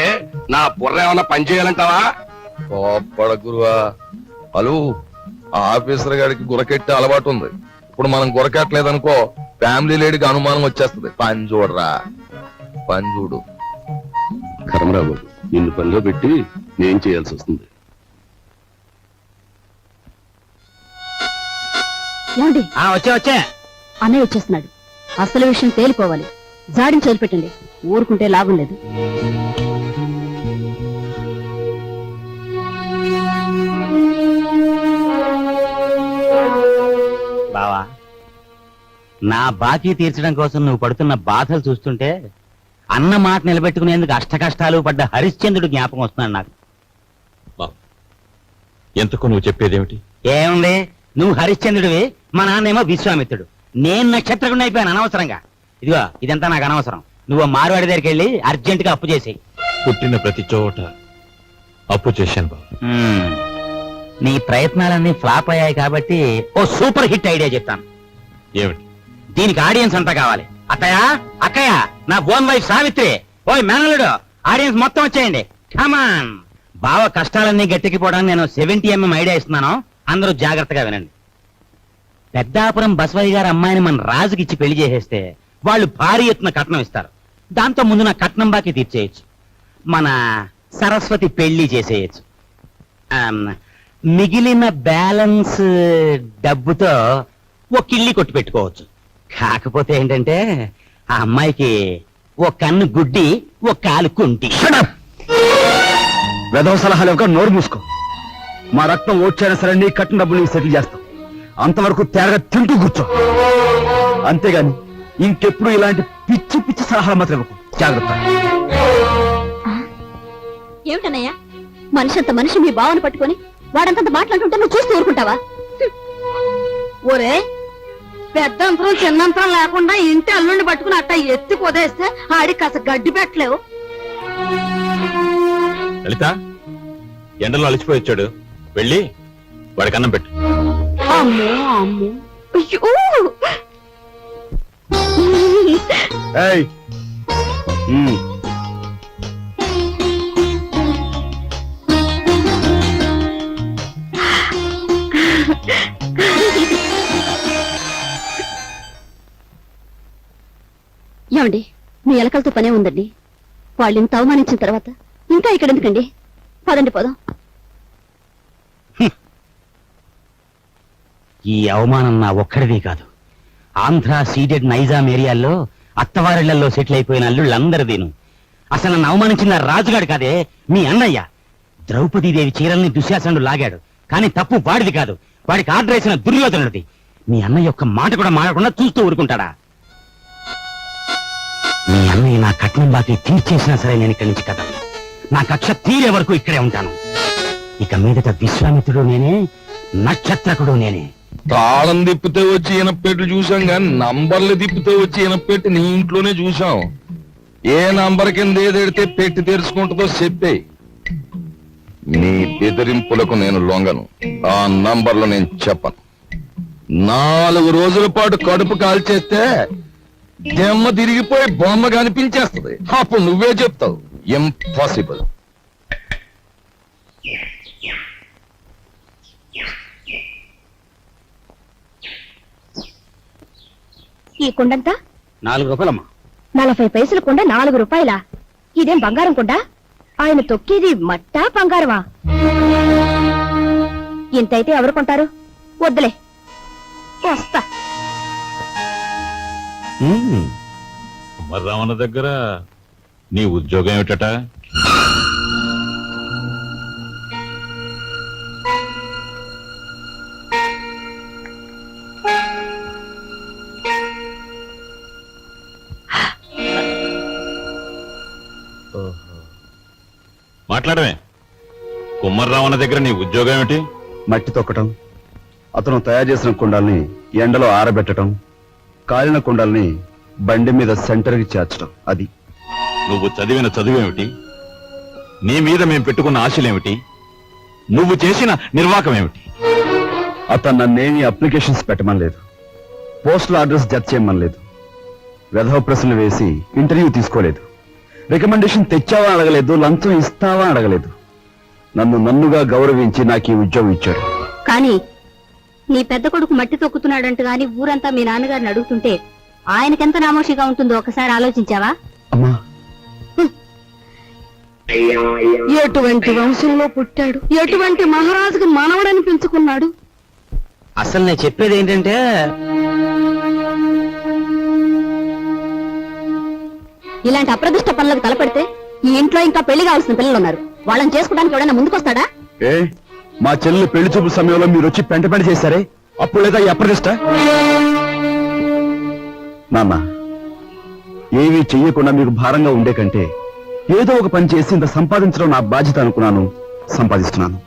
నా బుర్ర ఏమన్నా పని చేయాలంటావా? కోప్పడ గురువా. అలు ఆఫీసర్ గారికి గురకెట్టే అలవాటు ఉంది. ఇప్పుడు మనం గురకెట్టలేదనుకో ఫ్యామిలీ లేడీకి అనుమానం వచ్చేస్తుంది. పని చూడరా, పని చూడు. కర్మరావు నిన్ను పనిలో పెట్టి నేను చేయాల్సి వస్తుంది. ఏమండి, వచ్చా అన్నయ్య వచ్చేస్తున్నాడు. అసలు విషయం తేలిపోవాలి. జాడిని వదిలిపెట్టండి. ఊరుకుంటే లాభం లేదు. బావా, నా బాకీ తీర్చడం కోసం నువ్వు పడుతున్న బాధలు చూస్తుంటే అన్న మాట నిలబెట్టుకునేందుకు అష్టకష్టాలు పడ్డ హరిశ్చంద్రుడు జ్ఞాపకం వస్తున్నాడు నాకు. బాబు, ఎంతకు నువ్వు చెప్పేదేమిటి? ఏముంది, నువ్వు హరిశ్చంద్రుడివి, మా నాన్నేమో విశ్వామిత్రుడు. నేను నక్షత్రకుండా అయిపోయాను అనవసరంగా. ఇదిగో ఇదంతా నాకు అనవసరం. నువ్వు ఆ మారువాడి దగ్గరికి వెళ్ళి అర్జెంట్ గా అప్పు చేసేయి. పుట్టిన ప్రతి చోట అప్పు చేశాను బాబు. నీ ప్రయత్నాలన్నీ ఫ్లాప్ అయ్యాయి కాబట్టి ఓ సూపర్ హిట్ ఐడియా చెప్తాను. ఏమిటి? దీనికి ఆడియన్స్ అంతా కావాలి. అత్తయ్య, అక్కయ్య, నా బోన్ వైఫ్ సావిత్రి, ఓయ్ మేనలుడు, ఆడియన్స్ మొత్తం వచ్చేయండి. కమాన్. బావ కష్టాలన్నీ గట్టెక్కిపోవడానికి నేను 70mm ఐడియా ఇస్తున్నాను. అందరూ జాగ్రత్తగా వినండి. పెద్దాపురం బసవయ్య గారి అమ్మాయిని మన రాజుకి ఇచ్చి పెళ్లి చేసేస్తే వాళ్ళు భారీ ఎత్తున కట్నం ఇస్తారు. దాంతో ముందు నా కట్నం బాకీ తీర్చేయచ్చు. మన సరస్వతి పెళ్లి చేసేయచ్చు. మిగిలిన బ్యాలెన్స్ డబ్బుతో ఓ కిళ్ళి కొట్టి పెట్టుకోవచ్చు. కాకపోతే ఏంటంటే ఆ అమ్మాయికి ఓ కన్ను గుడ్డి, ఓ కాలు కుంటి. వెధవ సలహాలు ఒక నోరు మూసుకో. మా రక్తం ఓడ్చైనా సరే నీ కట్టిన డబ్బులు నీకు సెటిల్ చేస్తాం. అంతవరకు తేరగా తింటూ కూర్చో. అంతేగాని ఇంకెప్పుడు ఇలాంటి పిచ్చి పిచ్చి సలహాలు మాత్రం ఇవ్వకు. జాగ్రత్త. ఏమిటన్నయ్యా, మనిషి అంత మనిషి మీ బావని పట్టుకొని వాడంతంత మాట్లాడుతుంటే నువ్వు చూస్తూ ఊరుకుంటావా? ఒరే, పెద్దంతరం చిన్నంతరం లేకుండా ఇంటి అల్లుండి పట్టుకుని అట్ట ఎత్తి పొదేస్తే ఆడికి కాస్త గడ్డి పెట్టలేవు. లలిత, ఎండలో అలసిపోయి వచ్చాడు, వెళ్ళి వాడికి అన్నం పెట్టు. అమ్మో అమ్మో, అయ్యో. ఏయ్, ఏమండి, మీ ఎలకలతో పనే ఉందండి. వాళ్ళు ఇంత అవమానించిన తర్వాత ఇంకా ఇక్కడ ఎందుకండి? పదండి పోదాం. ఈ అవమానం నా ఒక్కడిది కాదు. ఆంధ్ర సీడెడ్ నైజాం ఏరియాల్లో అత్తవారిళ్లలో సెటిల్ అయిపోయిన అల్లుళ్ళందరిదీను. అసలు నన్ను అవమానించిన రాజుగాడు కాదే, మీ అన్నయ్య. ద్రౌపదీదేవి చీరల్ని దుశ్శాసనుడు లాగాడు, కానీ తప్పు వాడిది కాదు, వాడికి ఆర్డర్ వేసిన దుర్యోధనుడిది. మీ అన్నయ్య ఒక్క మాట కూడా మాడకుండా చూస్తూ ఊరుకుంటాడా? మీ అన్నయ్య నా కట్నం బాకీ తీర్చేసినా సరే నేను ఇక్కడి నుంచి కదలను. నా కక్ష తీరే వరకు ఇక్కడే ఉంటాను. ఇక మీదట విశ్వామిత్రుడు నేనే, నక్షత్రకుడు నేనే. తాళం తిప్పితే వచ్చి ఈనపెట్టు చూసాం గాని నంబర్లు తిప్పితే వచ్చి ఈనపెట్టి నీ ఇంట్లోనే చూసాం. ఏ నంబర్ కింద ఏదెడితే పెట్టి తెరుచుకుంటుందో చెప్పే. నీ బెదిరింపులకు నేను లొంగను. ఆ నంబర్లు నేను చెప్పను. 4 రోజుల పాటు కడుపు కాల్చేస్తే దెమ్మ తిరిగిపోయి బొమ్మ కనిపించేస్తుంది. అప్పుడు నువ్వే చెప్తావు ఇంపాసిబుల్. ఈ కుండంతా 4 రూపాయలమ్మా. 40 పైసలు కుండ 4 రూపాయలా? ఇదేం బంగారం కుండ? ఆయన తొక్కేది మట్టా బంగారమా? ఇంతైతే ఎవరు కొంటారు? వద్దులే, వస్తా. రావణ దగ్గర నీ ఉద్యోగం ఏమిటట? మాట్లాడమే. కుమ్మర్రావణ దగ్గర నీ ఉద్యోగం ఏమిటి? మట్టి తొక్కటం, అతను తయారు చేసిన కుండాల్ని ఎండలో ఆరబెట్టడం, కాలిన కుండాల్ని బండి మీద సెంటర్కి చేర్చడం. అది. నువ్వు చదివిన చదువేమిటి? నీ మీద మేము పెట్టుకున్న ఆశలేమిటి? నువ్వు చేసిన నిర్వాకం ఏమిటి? అతను నన్నేమి అప్లికేషన్స్ పెట్టమనలేదు, పోస్టల్ అడ్రస్ జత చేయమనలేదు, వెధవ ప్రశ్నలు వేసి ఇంటర్వ్యూ తీసుకోలేదు, రికమెండేషన్ తెచ్చావా అడగలేదు, లంచం ఇస్తావా అడగలేదు. నన్నుగా గౌరవించి నాకు ఈ ఉద్యోగం ఇచ్చాడు. కానీ నీ పెద్ద కొడుకు మట్టి తొక్కుతున్నాడంట గాని ఊరంతా మీ నాన్నగారిని అడుగుతుంటే ఆయనకెంత నామోషిగా ఉంటుందో ఒకసారి ఆలోచించావా? అమ్మా, ఎటువంటి వంశంలో పుట్టాడు, ఎటువంటి మహారాజుకు మనవడని పెంచుకున్నాడు. అసలు నేను చెప్పేది ఏంటంటే ఇలాంటి అప్రదిష్ట పనులకు తలపెడితే ఈ ఇంట్లో ఇంకా పెళ్లి కావాల్సిన పిల్లలు ఉన్నారు. వాళ్ళని చేసుకోవడానికి ఎవడైనా ముందుకొస్తాడా? ఏ మా చెల్లెలు పెళ్లి చూపు సమయంలో మీరు వచ్చి పెంట చేశారే, అప్పుడు లేదా ఈ అప్రదిష్ట? నాన్న, ఏమీ చెయ్యకుండా మీకు భారంగా ఉండే కంటే ఏదో ఒక పని చేసి ఇంత సంపాదించడం నా బాధ్యత అనుకున్నాను, సంపాదిస్తున్నాను.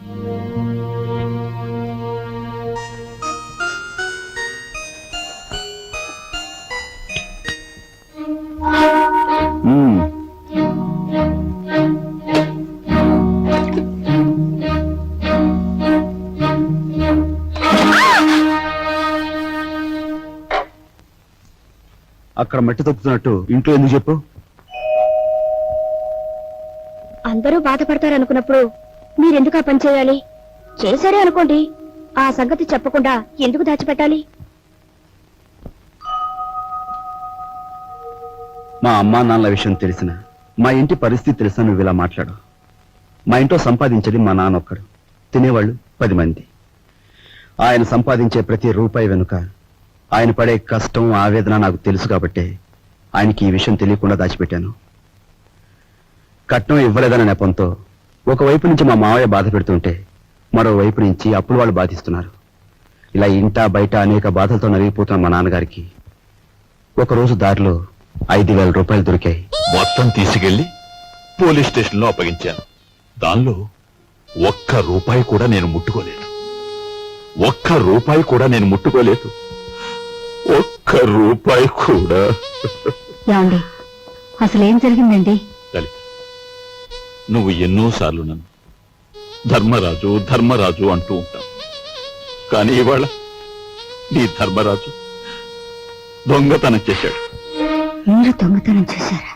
మ్మ్. అక్కడ మట్టి తొక్కుతున్నట్టు ఇంట్లో ఎందుకు చెప్పు? అందరూ బాధపడతారనుకున్నప్పుడు మీరెందుకు ఆ పని చేయాలి? చేశారే అనుకోండి, ఆ సంగతి చెప్పకుండా ఎందుకు దాచిపెట్టాలి? మా అమ్మా నాన్నల విషయం తెలిసిన, మా ఇంటి పరిస్థితి తెలిసిన నువ్వు ఇలా మాట్లాడు. మా ఇంట్లో సంపాదించేది మా నాన్న ఒక్కడు, తినేవాళ్ళు 10 మంది. ఆయన సంపాదించే ప్రతి రూపాయి వెనుక ఆయన పడే కష్టం, ఆవేదన నాకు తెలుసు కాబట్టే ఆయనకి ఈ విషయం తెలియకుండా దాచిపెట్టాను. కట్నం ఇవ్వలేదన్న నెపంతో ఒకవైపు నుంచి మా మావయ్య బాధ పెడుతుంటే మరోవైపు నుంచి అప్పులు వాళ్ళు బాధిస్తున్నారు. ఇలా ఇంటా బయట అనేక బాధలతో నలిగిపోతున్న మా నాన్నగారికి ఒకరోజు దారిలో 5,000 రూపాయలు దొరికాయి. మొత్తం తీసుకెళ్లి పోలీస్ స్టేషన్ లో అప్పగించాను. దానిలో ఒక్క రూపాయి కూడా నేను ముట్టుకోలేదు. ఒక్క రూపాయి కూడా నేను ముట్టుకోలేదు. ఒక్క రూపాయి కూడా. ఏమండి, అసలేం జరిగిందండి? లలిత, నువ్వు ఎన్నోసార్లు నన్ను ధర్మరాజు ధర్మరాజు అంటూ ఉంటావు. కానీ ఇవాళ నీ ధర్మరాజు దొంగతనం చేశాడు. మీరు దొంగతనం చేశారా?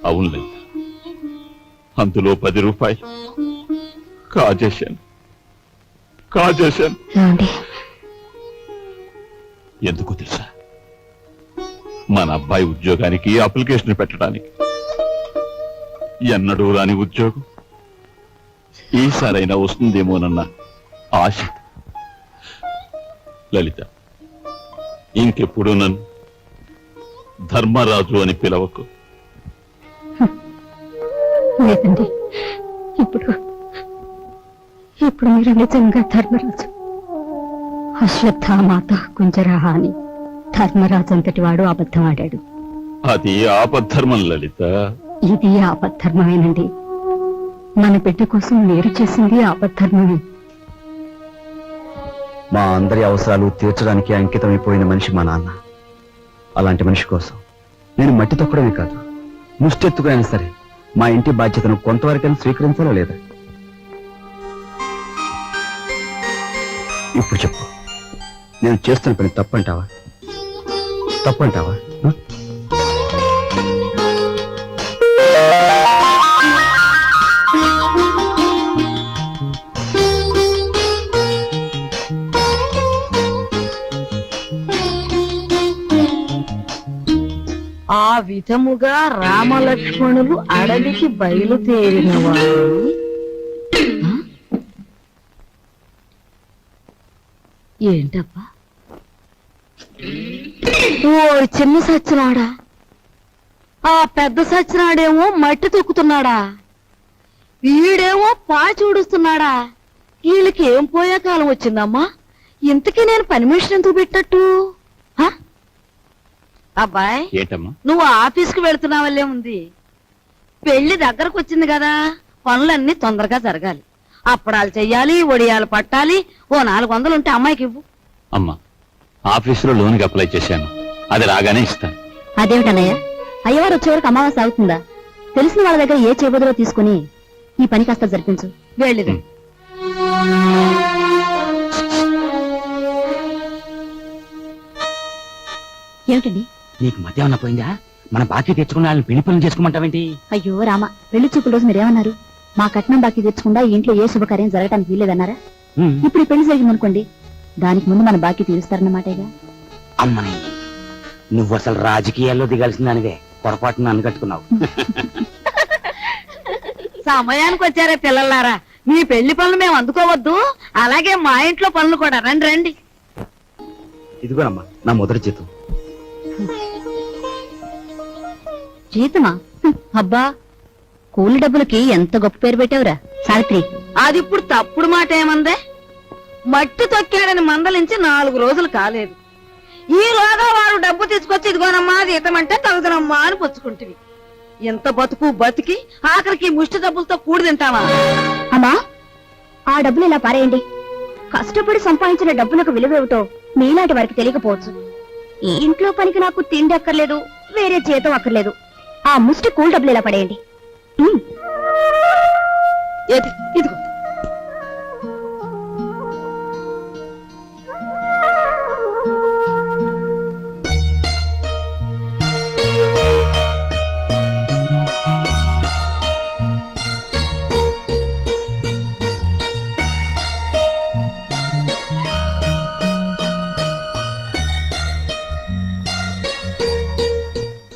అవును లలిత, అందులో 10 రూపాయలు కాజేశాను. ఏమండి, ఎందుకు తెలుసా? మన అబ్బాయి ఉద్యోగానికి అప్లికేషన్ పెట్టడానికి. ఎన్నడూ రాని ఉద్యోగం ఈసారైనా వస్తుందేమోనన్న ఆశ. లలిత, ఇంకెప్పుడు నన్ను ధర్మరాజు అని పిలవకు. లేదండి, ఇప్పుడు మీరు నిజంగా ధర్మరాజు. అశ్వత్థామాత కుంజరహ అని ధర్మరాజు అంతటి వాడు అబద్ధం ఆడాడు. అది ఆపద్ధర్మం లలిత. ఇది ఆపద్ధర్మమేనండి. మన బిడ్డ కోసం మీరు చేసింది ఆపద్ధర్మమే. మా అందరి అవసరాలు తీర్చడానికి అంకితమైపోయిన మనిషి మా నాన్న. అలాంటి మనిషి కోసం నేను మట్టి తొక్కడమే కాదు, ముష్టెత్తుకునైనా సరే మా ఇంటి బాధ్యతను కొంతవరకైనా స్వీకరించాలా లేదా? ఇప్పుడు చెప్పు, నేను చేస్తున్న పని తప్పంటావా? ఆ? ఆ విధముగా రామలక్ష్మణులు అడవికి బయలుదేరిన వారు ఏంటబ్బా? ఓ చిన్న సచ్చినాడా, ఆ పెద్ద సచ్చినాడేమో మట్టి తొక్కుతున్నాడా, వీడేమో పాచి ఊడుస్తున్నాడా. వీళ్ళకి ఏం పోయే కాలం వచ్చిందమ్మా? ఇంతకీ నేను పని మనిషిని ఎందుకు పెట్టట్టు? అబ్బాయి, ఏంటమ్మా? నువ్వు ఆఫీస్కి వెళుతున్నావల్లే ఉంది. పెళ్లి దగ్గరకు వచ్చింది కదా, పనులన్నీ తొందరగా జరగాలి. అప్పడాలు చెయ్యాలి, ఒడియాలు పట్టాలి. ఓ 400 ఉంటే అమ్మాయికి ఇవ్వు. అమ్మా, ఆఫీసులో లోన్కి అప్లై చేశాను, అది రాగానే ఇస్తాను. అదేమిటన్నయ్య, అయ్యవారు వచ్చే వరకు అమావాస్య అవుతుందా? తెలిసిన వాళ్ళ దగ్గర ఏ చేబదులో తీసుకుని ఈ పని కాస్త జరిపించు. వెళ్ళిది. ఏమిటండి? నీకు మధ్యాహ్నం పోయిందా? మన బాకీ తెచ్చుకున్న వాళ్ళని పెళ్లి పనులు చేసుకోమంటావేంటి? అయ్యో రామ, పెళ్లి చూపుల రోజు మీరేమన్నారు? మా కట్నం బాకీ తెచ్చకుండా ఈ ఇంట్లో ఏ శుభకార్యం జరగటానికి వీల్లేదన్నారా? ఇప్పుడు ఈ పెళ్లి జరిగిందనుకోండి, దానికి ముందు మన బాకీ తీరుస్తారన్నమాటేగా. అమ్మని, నువ్వు అసలు రాజకీయాల్లో దిగాల్సిన దానివే, పొరపాటున అనుకట్టుకున్నావు. సమయానికి వచ్చారే పిల్లలారా, మీ పెళ్లి పనులు మేము అందుకోవద్దు. అలాగే మా ఇంట్లో పనులు కూడా. రండి రండి. ఇదిగోనమ్మా నా మొదటి జీతం. జీతమా అబ్బా కూలి డబ్బులకి ఎంత గొప్ప పేరు పెట్టావురా సావిత్రి. అది ఇప్పుడు తప్పుడు మాట ఏమందే? మట్టి తొక్కాడని మందలించి 4 రోజులు కాలేదు. ఈ రోజా వాడు డబ్బు తీసుకొచ్చి ఇదిగోనమ్మా అది ఇతమంటే తగుదనమ్మా అని పుచ్చుకుంటుంది. ఎంత బతుకు బతికి ఆఖరికి ముష్టి డబ్బులతో కూడి తింటావా? అమ్మా ఆ డబ్బులు ఇలా పారేయండి. కష్టపడి సంపాదించిన డబ్బులకు విలువేమిటో మీలాంటి వారికి తెలియకపోవచ్చు. ఈ ఇంట్లో పనికి నాకు తిండి అక్కర్లేదు, వేరే జీతం అక్కర్లేదు. ఆ ముష్టి కూల్ డబ్బులు ఇలా పడేయండి. ఏది ఇదిగో.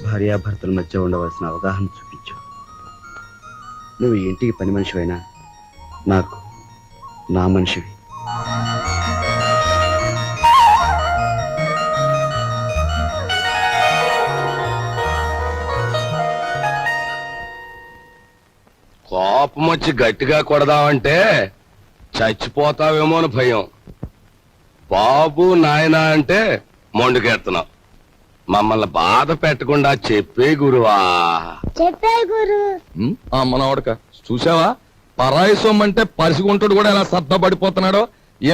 భార్యాభర్తల మధ్య ఉండవలసిన అవగాహన చూపించు. నువ్వు ఈ ఇంటికి పని మనిషివైనా నాకు నా మనిషివి. కోపం వచ్చి గట్టిగా కొడదామంటే చచ్చిపోతావేమో అని భయం. బాబు నాయనా అంటే మొండుకెడుతున్నావు. మమ్మల్ని బాధ పెట్టకుండా చెప్పే గురువా. మనవాడక చూసావా, పరాయి సొమ్మంటే పరిసిగుంటాడు కూడా ఎలా సర్దపడిపోతున్నాడో.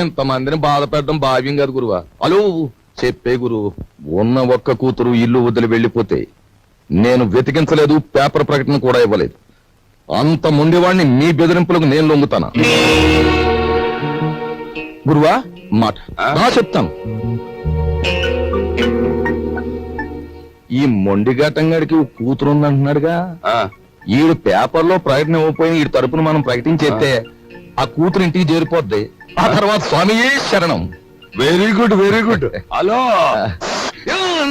ఎంతమందిని బాధ పెట్టడం భావ్యం కాదు గురువా. అలో చెప్పే గురువు. ఉన్న ఒక్క కూతురు ఇల్లు వదిలి వెళ్ళిపోతే నేను వెతికించలేదు, పేపర్ ప్రకటన కూడా ఇవ్వలేదు. అంత ముందేవాడిని మీ బెదిరింపులకు నేను లొంగుతానా? గురువా మాట చెప్తాను. ఈ మొండిఘటంగాడికి కూతురు ఉందంటున్నాడుగా, ఈడు పేపర్లో ప్రకటన ఇవ్వకపోయిన ఈ తరపున మనం ప్రకటించేస్తే ఆ కూతురు ఇంటికి చేరిపోద్ది. ఆ తర్వాత స్వామియే శరణం. Very good very good. Hello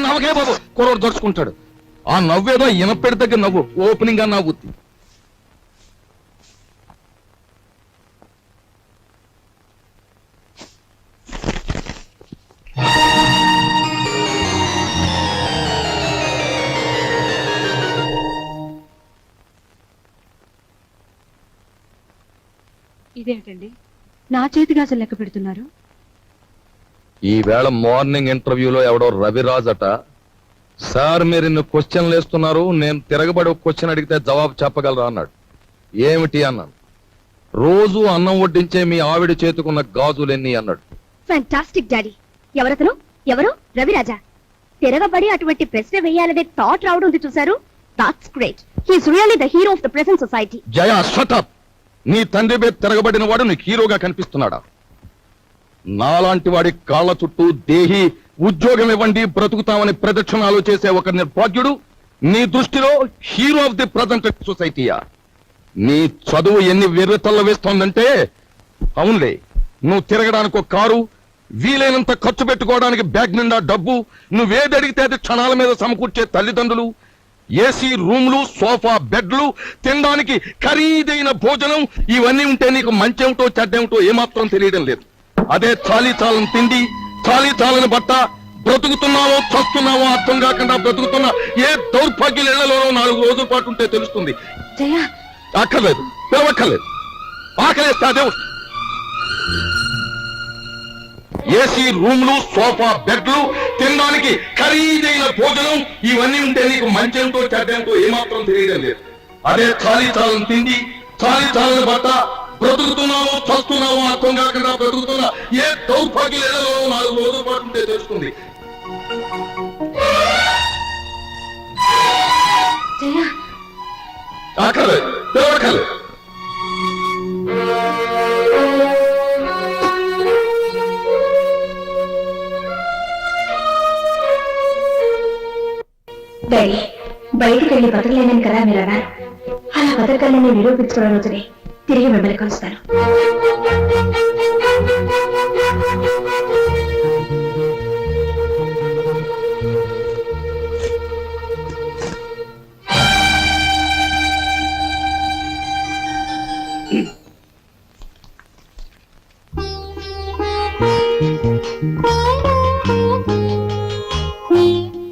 నవ్వకే బాబు, కుర్రోడు దొరుచుకుంటాడు. ఆ నవ్వేదో ఇనపెడి దగ్గర నవ్వు, ఓపెనింగ్ గా నవ్వుద్ది. ఇదేంటండి నా చేతి గాజులు లెక్క పెడుతున్నారు? ఈ వేళ మార్నింగ్ ఇంటర్వ్యూలో ఎవడో రవిరాజ్ అట, సార్ మీరు ఇన్ని క్వశ్చన్లు వేస్తున్నారు, నేను తిరగబడి ఒక క్వశ్చన్ అడిగితే జవాబు చెప్పగలరా అన్నాడు. ఏమిటి అన్నాను. రోజు అన్నం వడ్డించే మీ ఆవిడ చేతుకున్న గాజులెన్ని అన్నాడు. Fantastic daddy. ఎవరతను? ఎవరు? రవిరాజా. తిరగబడి అటువంటి ప్రశ్న వేయాలనే థాట్ రావడం ఉంది చూసారు. That's great. He's really the hero of the present society. Jaya shut up. నీ తండ్రి మీద తిరగబడిన వాడు నీకు హీరోగా కనిపిస్తున్నాడా? నాలాంటి వాడి కాళ్ల చుట్టూ దేహి ఉద్యోగం ఇవ్వండి బ్రతుకుతామని ప్రదక్షిణాలు చేసే ఒక నిర్భాగ్యుడు నీ దృష్టిలో హీరో ఆఫ్ ది ప్రజెంట్ సొసైటీయా? నీ చదువు ఎన్ని వెర్రితల్ల వేస్తోందంటే, అవునులే నువ్వు తిరగడానికి ఒక కారు, వీలైనంత ఖర్చు పెట్టుకోవడానికి బ్యాగ్ నిండా డబ్బు, నువ్వేది అడిగితే అది క్షణాల మీద సమకూర్చే తల్లిదండ్రులు, ఏసీ రూమ్లు, సోఫా బెడ్లు, తినడానికి ఖరీదైన భోజనం, ఇవన్నీ ఉంటే నీకు మంచేమిటో చెడ్డేమిటో ఏమాత్రం తెలియడం లేదు. అదే చాలీ చాలని తిండి, చాలీ చాలని బట్ట, బ్రతుకుతున్నావో చస్తున్నావో అర్థం కాకుండా బ్రతుకుతున్న ఏ దౌర్భాగ్యులలోనో 4 రోజుల పాటు ఉంటే తెలుస్తుంది. అక్కర్లేదు, పిలవక్కర్లేదు. ఆకలేస్తే అదే వస్తుంది. ఏసీ రూమ్లు, సోఫా బెడ్లు, తినడానికి ఖరీదైన భోజనం, ఇవన్నీ ఉంటే నీకు మంచేమిటో చెడ్డేమిటో ఏమాత్రం తెలియడం లేదు. అదే చాలీ చాలని తిండి, చాలీ చాలని బట్ట, బ్రతుకుతున్నావో చస్తున్నావో అర్థం కాకుండా బ్రతుకుతున్న ఏ దౌర్భాగ్యులలో 4 రోజుల పాటు ఉంటే తెలుస్తుంది. అక్కర్లేదు, పిలవక్కర్లేదు. డాడీ, బయటికి వెళ్ళి బతకలేనని కదా మీరు అన్నారు. అలా బతకాలని నిరూపించుకున్న రోజునే తిరిగి మిమ్మల్ని కలుస్తాను.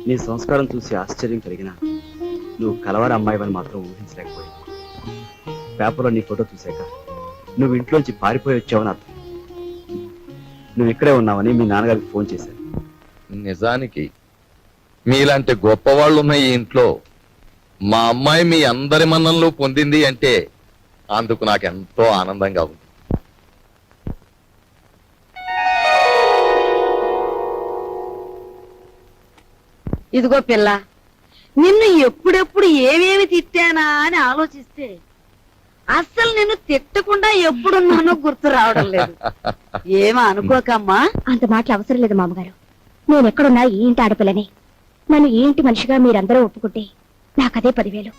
నీ సంస్కారం చూసి ఆశ్చర్యం కలిగిన నువ్వు కలవారి అమ్మాయివని మాత్రం ఊహించలేకపోయావు. పేపర్లో నీ ఫోటో చూశాక నువ్వు ఇంట్లోంచి పారిపోయి వచ్చావని అర్థం. నువ్వు ఇక్కడే ఉన్నావని మీ నాన్నగారికి ఫోన్ చేశాను. నిజానికి మీలాంటి గొప్పవాళ్ళు ఉన్న ఈ ఇంట్లో మా అమ్మాయి మీ అందరి మన్ననలు పొందింది అంటే అందుకు నాకు ఎంతో ఆనందంగా ఉంది. ఇదిగో పిల్ల, నిన్ను ఎప్పుడెప్పుడు ఏమేమి తిట్టానా అని ఆలోచిస్తే అస్సలు నిన్ను తిట్టకుండా ఎప్పుడున్నానో గుర్తు రావడం లేదు. ఏమీ అనుకోకమ్మా. అంత మాటలు అవసరం లేదు మామగారు. నేను ఎక్కడున్నా ఈ ఇంటి ఆడపిల్లని. నన్ను ఈ ఇంటి మనిషిగా మీరందరూ ఒప్పుకుంటే నాకదే 10,000.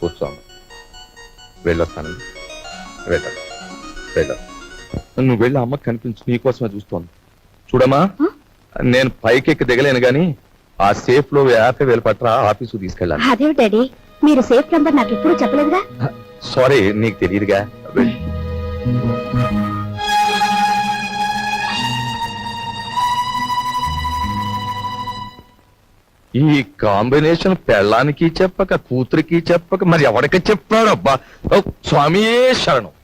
కూర్చోమ్మ, వెళ్ళొస్తాను. నువ్వు వెళ్ళి అమ్మకి కనిపించు, నీకోసమే చూస్తోంది. చూడమ్మా, నేను పైకెక్కి దిగలేను గాని ఆ సేఫ్ లో 50,000 పట్రా ఆఫీసు తీసుకెళ్ళాలి. అదేమిటి డాడీ, మీరు సేఫ్ నంబర్ నాకు ఎప్పుడు చెప్పలేదుగా. సారీ, నీకు తెలియదుగా. వెళ్ళి ఈ కాంబినేషన్ పెళ్ళానికి చెప్పక కూతురికి చెప్పక మరి ఎవరికి చెప్పాడు? అబ్బా, ఓ స్వామియే శరణం.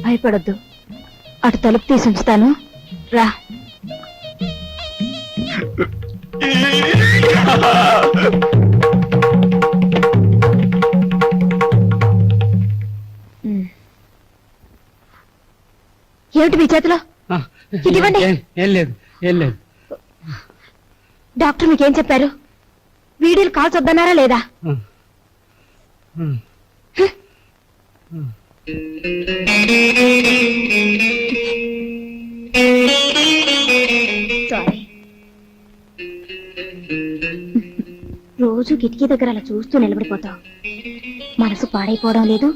భయపడొద్దు, అటు తలుపు తీసి ఉంచుతాను, రా. ఏమిటి మీ చేతిలో? ఇదివ్వండి. ఏం లేదు. డాక్టర్ మీకేం చెప్పారు? వీడియోలు కాల్స్ వద్దన్నారా లేదా? సారీ. రోజు కిటికీ దగ్గర అలా చూస్తూ నిలబడిపోతావు. మనసు పాడైపోవడం లేదు.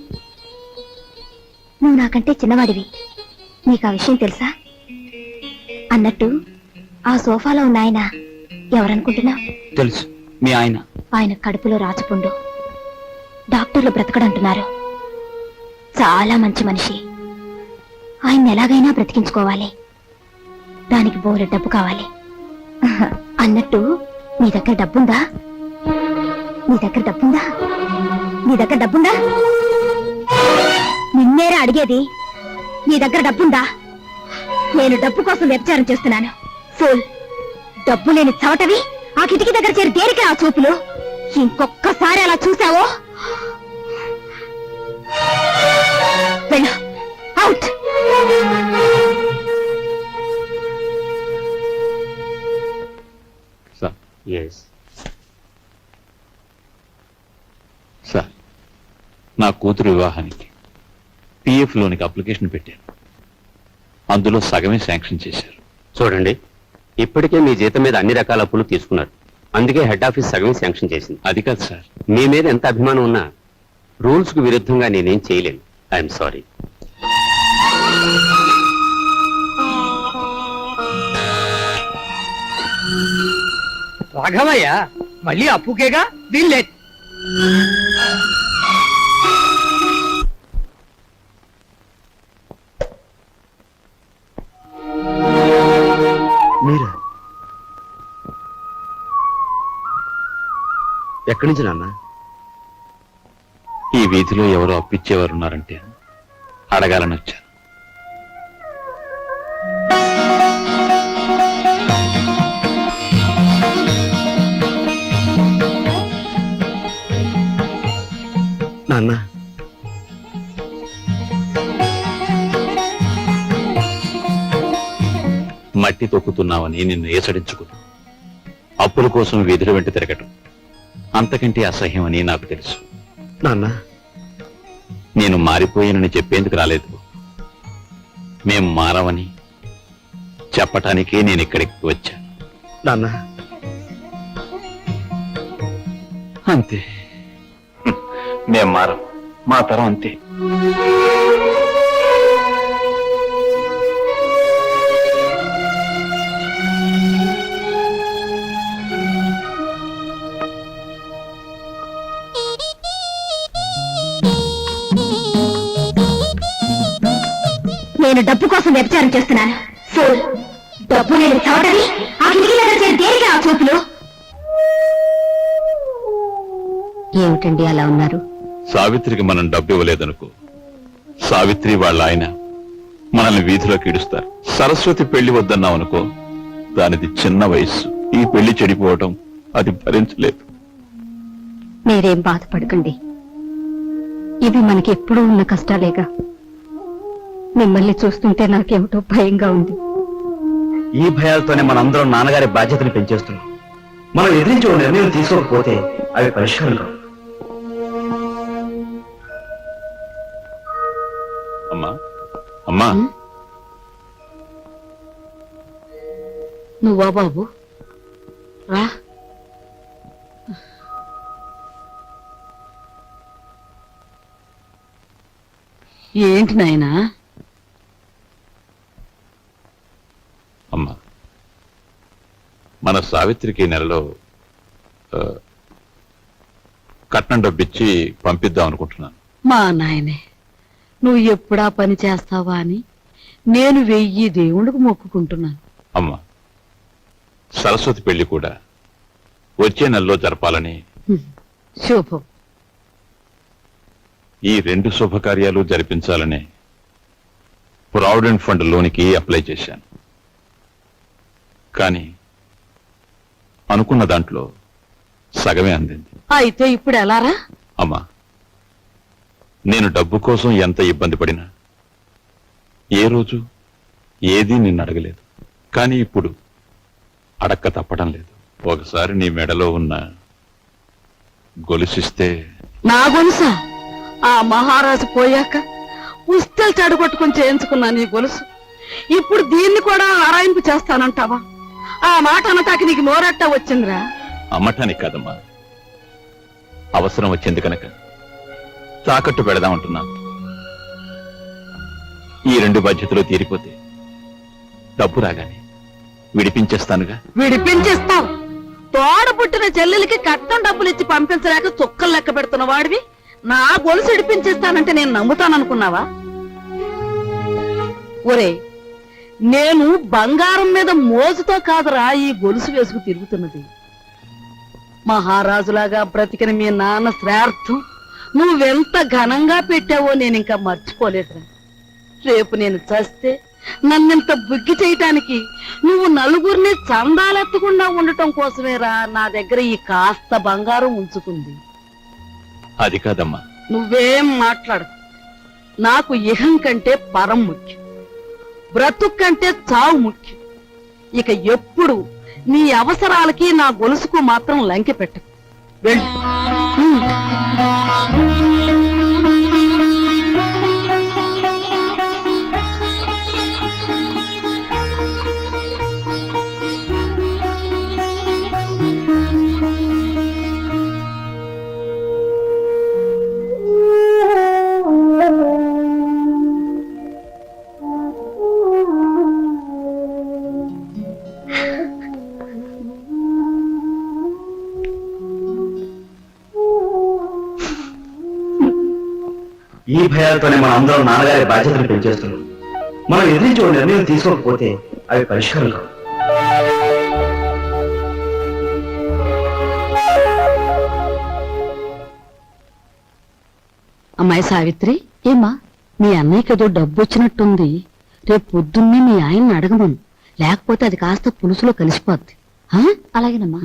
నువ్వు నాకంటే చిన్నవాడివి, నీకు ఆ విషయం తెలుసా? అన్నట్టు ఆ సోఫాలో ఉన్న ఆయన ఎవరనుకుంటున్నావు? తెలుసు, మీ ఆయన. ఆయన కడుపులో రాచపుండు. డాక్టర్లు బ్రతకడంటున్నారు. చాలా మంచి మనిషి. ఆయన ఎలాగైనా బ్రతికించుకోవాలి. దానికి బోలెడు డబ్బు కావాలి. అన్నట్టు నీ దగ్గర డబ్బుందా? నిన్నేరా అడిగేది. నీ దగ్గర డబ్బుందా? నేను డబ్బు కోసం వ్యభిచారం చేస్తున్నాను. ఫూల్, డబ్బు లేని చవటవి ఆ కిటికీ దగ్గర చేరి దేనికి ఆ చూపులు? ఇంకొక్కసారి అలా చూసావో వెళ్ళు, అవుట్. సార్, నా కూతురు వివాహానికి పిఎఫ్ లోనికి అప్లికేషన్ పెట్టాను. అందులో సగమే శాంక్షన్ చేశారు. చూడండి, ఇప్పటికే మీ జీతం మీద అన్ని రకాల అప్పులు తీసుకున్నారు. అందుకే హెడ్ ఆఫీస్ సగమే శాంక్షన్ చేసింది. అది కాదు సార్. మీ మీద ఎంత అభిమానం ఉన్నా రూల్స్ కు విరుద్ధంగా నేనేం చేయలేను. I'm sorry. రాఘవయ్య, మళ్ళీ అప్పుకేగా వీళ్ళే. మీరా? ఎక్కడి నుంచి నాన్న? ఈ వీధిలో ఎవరో అప్పిచ్చేవారున్నారంటే అడగాలని వచ్చాను. నాన్న, మట్టి తొక్కుతున్నావని నిన్ను ఏసడించుకుని అప్పుల కోసం వీధుల వెంట తిరగటం అంతకంటే అసహ్యమని నాకు తెలుసు. నాన్న, నేను మారిపోయానని చెప్పేందుకు రాలేదు. మేం మారవని చెప్పటానికే నేను ఇక్కడికి వచ్చాను. నాన్న, అంతే. మేం మారం, మా తరం అంతే. నేను డబ్బు కోసం వ్యభిచారం చేస్తున్నాను. ఫూల్. డబ్బు లేని చోటని ఆ కిటికీల దగ్గర దేనికి ఆ చూపులు? ఏమిటండి అలా ఉన్నారు? సావిత్రికి మనం డబ్బు ఇవ్వలేదనుకో, సావిత్రి వాళ్ళ ఆయన మనల్ని వీధిలోకి ఈడుస్తారు. సరస్వతి పెళ్లి వద్దన్నాం అనుకో, దానిది చిన్న వయస్సు, ఈ పెళ్లి చెడిపోవటం అది భరించలేదు. మీరేం బాధపడకండి, ఇవి మనకి ఎప్పుడూ ఉన్న కష్టాలేగా. మిమ్మల్ని చూస్తుంటే నాకేమిటో భయంగా ఉంది. ఈ భయాలతోనే మనందరం నాన్నగారి బాధ్యతను పెంచేస్తున్నాం. మనం ఎదిరించి ఓ నిర్ణయం తీసుకోకపోతే అవి పరిష్కారం కావు. అమ్మా అమ్మా, నువ్వా బాబు? రా. ఏంటి నాయనా? అమ్మా, మన సావిత్రికి ఈ నెలలో కట్నం డబ్బిచ్చి పంపిద్దాం అనుకుంటున్నాను. మా నాయనే, నువ్వు ఎప్పుడా పని చేస్తావా అని నేను 1000 దేవుళ్ళకు మొక్కుకుంటున్నాను. అమ్మా, సరస్వతి పెళ్లి కూడా వచ్చే నెలలో జరపాలని, శుభం. ఈ 2 శుభకార్యాలు జరిపించాలని ప్రావిడెంట్ ఫండ్ లోనికి అప్లై చేశాను. కానీ అనుకున్న దాంట్లో సగమే అందింది. అయితే ఇప్పుడు ఎలారా? అమ్మా, నేను డబ్బు కోసం ఎంత ఇబ్బంది పడినా ఏ రోజు ఏదీ నిన్ను అడగలేదు. కానీ ఇప్పుడు అడక్క తప్పడం లేదు. ఒకసారి నీ మెడలో ఉన్న గొలుసిస్తే. నా గొలుసా? ఆ మహారాజు పోయాక పుస్తలు చెడగొట్టుకుని చేయించుకున్నా నీ గొలుసు. ఇప్పుడు దీన్ని కూడా ఆరాయింపు చేస్తానంటావా? ఆ మాట అనటానికి నీకు నోరట్ట వచ్చిందిరా? అమ్మటానికి కాదమ్మా, అవసరం వచ్చింది కనుక తాకట్టు పెడదామంటున్నాను. ఈ 2 బాధ్యతలు తీరిపోతే డబ్బు రాగానే విడిపించేస్తానుగా. విడిపించేస్తావు? తోడ పుట్టిన చెల్లెలకి కట్నం డబ్బులు ఇచ్చి పంపించలేక చుక్కలు లెక్క పెడుతున్న వాడివి నా గొలుసు విడిపించేస్తానంటే నేను నమ్ముతాననుకున్నావా? ఒరే, నేను బంగారం మీద మోజుతో కాదురా ఈ గొలుసు వేసుకు తిరుగుతున్నది. మహారాజులాగా బ్రతికిన మీ నాన్న శ్రార్థం నువ్వెంత ఘనంగా పెట్టావో నేను ఇంకా మర్చిపోలేదురా. రేపు నేను చస్తే నన్నింత బుగ్గి చేయటానికి నువ్వు నలుగురిని చందాలెత్తకుండా ఉండటం కోసమేరా నా దగ్గర ఈ కాస్త బంగారం ఉంచుకుంది. అది కాదమ్మా. నువ్వేం మాట్లాడు. నాకు ఇహం కంటే పరం ముఖ్యం, బ్రతుక్ కంటే చావు ముఖ్యం. ఇక ఎప్పుడు నీ అవసరాలకి నా గొలుసుకు మాత్రం లంకె పెట్టకు. వెళ్ళు. ఈ భయాలతోనే మనం అందరం నాన్నగారి బాధ్యతను పెంచేస్తున్నాం. మనం ఎదిరించి ఓ నిర్ణయం తీసుకోకపోతే అవి పరిష్కారం కావు. అమ్మాయి సావిత్రి, ఏమా మీ అన్నయ్యకేదో డబ్బు వచ్చినట్టుంది. రేపు పొద్దున్నే మీ ఆయన్ని అడగమను, లేకపోతే అది కాస్త పులుసులో కలిసిపోద్ది. అలాగేనమ్మా.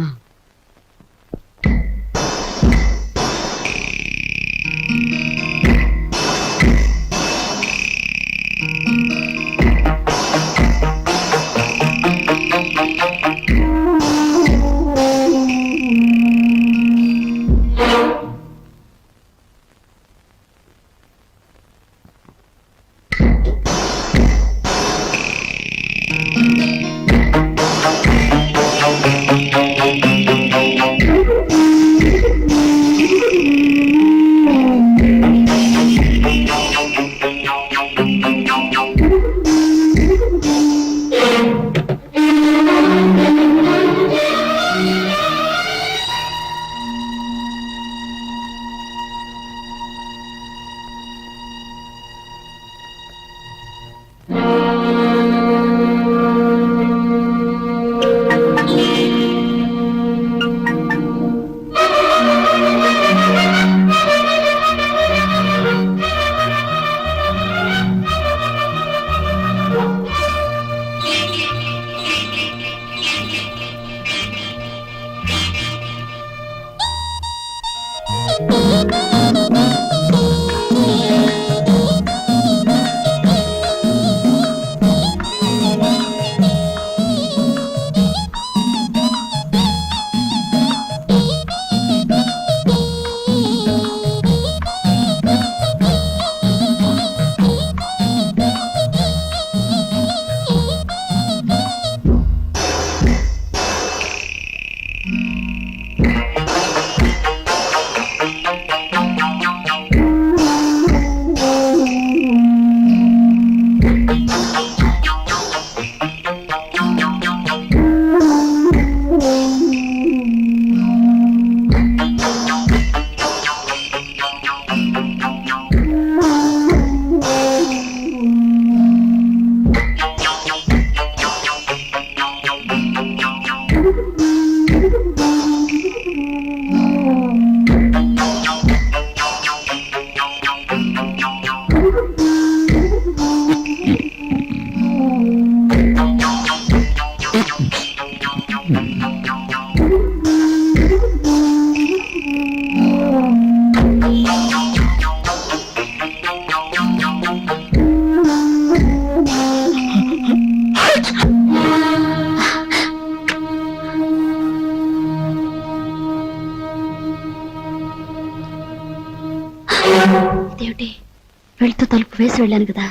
వేసి వెళ్ళాను కదా,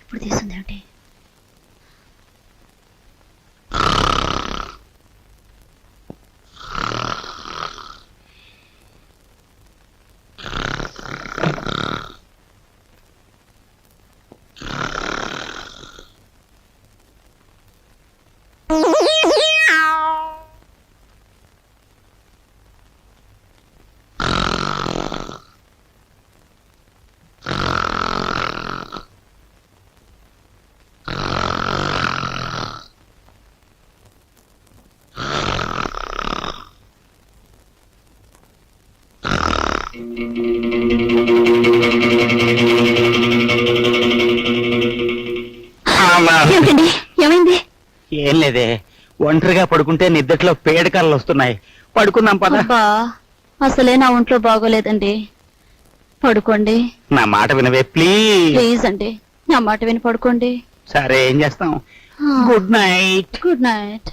ఇప్పుడు తీసుంది ఏమిటి? ఏమిటండి ఏమైంది? ఏం లేదే, ఒంటరిగా పడుకుంటే నిద్దట్లో పేడకాలు వస్తున్నాయి. పడుకుందాం పద. అబ్బా, అసలే నా ఒంట్లో బాగోలేదండి. పడుకోండి నా మాట వినవే ప్లీజ్. ప్లీజ్ అండి, నా మాట విని పడుకోండి. సరే, ఏం చేస్తాం. Good night. Good night.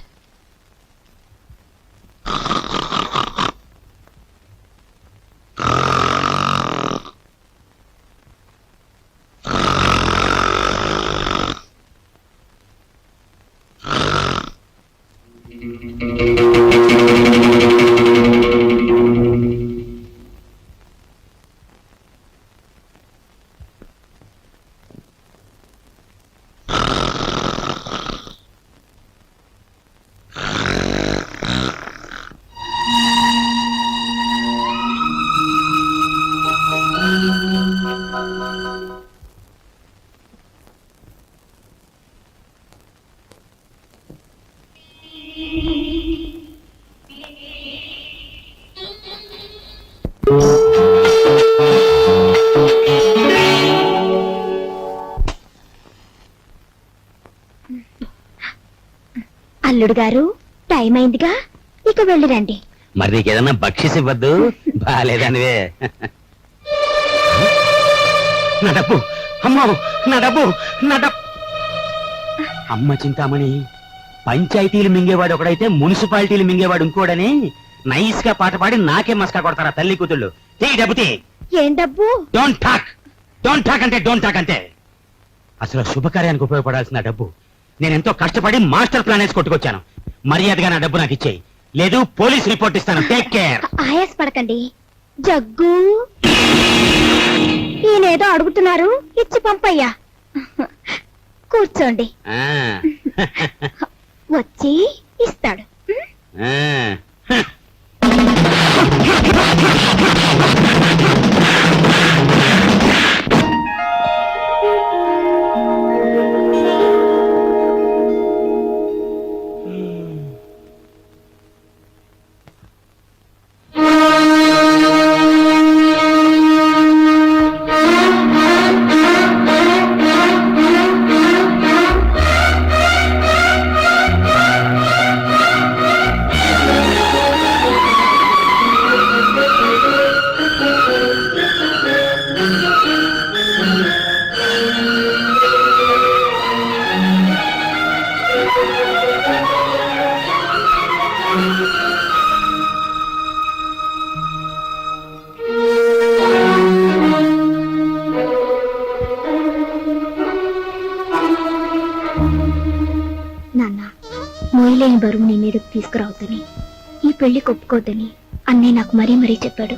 అల్లుడు గారు, టైం అయిందిగా, ఇక వెళ్ళిరండి. మరి నీకేదన్నా బక్షిస్ ఇవ్వద్దు, బాలేదనివే. నా డబ్బు, అమ్మో నా డబ్బు, నా డబ్బు. అమ్మ చింతామణి, పంచాయతీలు మింగేవాడు ఒకడైతే మున్సిపాలిటీలు మింగేవాడు ఇంకోడని నైస్ గా పాట పాడి నాకే మస్కా కొడతారా తల్లి కూతుళ్ళు. తీ డబ్బు తీ. ఏం డబ్బు? డోంట్ టాక్, డోంట్ టాక్ అంటే డోంట్ టాక్ అంటే. అసలు శుభకార్యానికి ఉపయోగపడాల్సిన డబ్బు నేను ఎంతో కష్టపడి మాస్టర్ ప్లాన్ వేసి కొట్టుకొచ్చాను. మర్యాదగా నా డబ్బు నాకు ఇచ్చేయి, లేదు పోలీస్ రిపోర్ట్ ఇస్తాను. Take care. ఆయాస పడకండి. జగ్గు, ఈయనేదో అడుగుతున్నారు, ఇచ్చి పంపయ్యా. కూర్చోండి, వచ్చి ఇస్తాడు. నాన్న, మోయలేని బరువు నీ మీదకు తీసుకురావద్దని, ఈ పెళ్లి ఒప్పుకోవద్దని అన్నయ్య నాకు మరీ మరీ చెప్పాడు.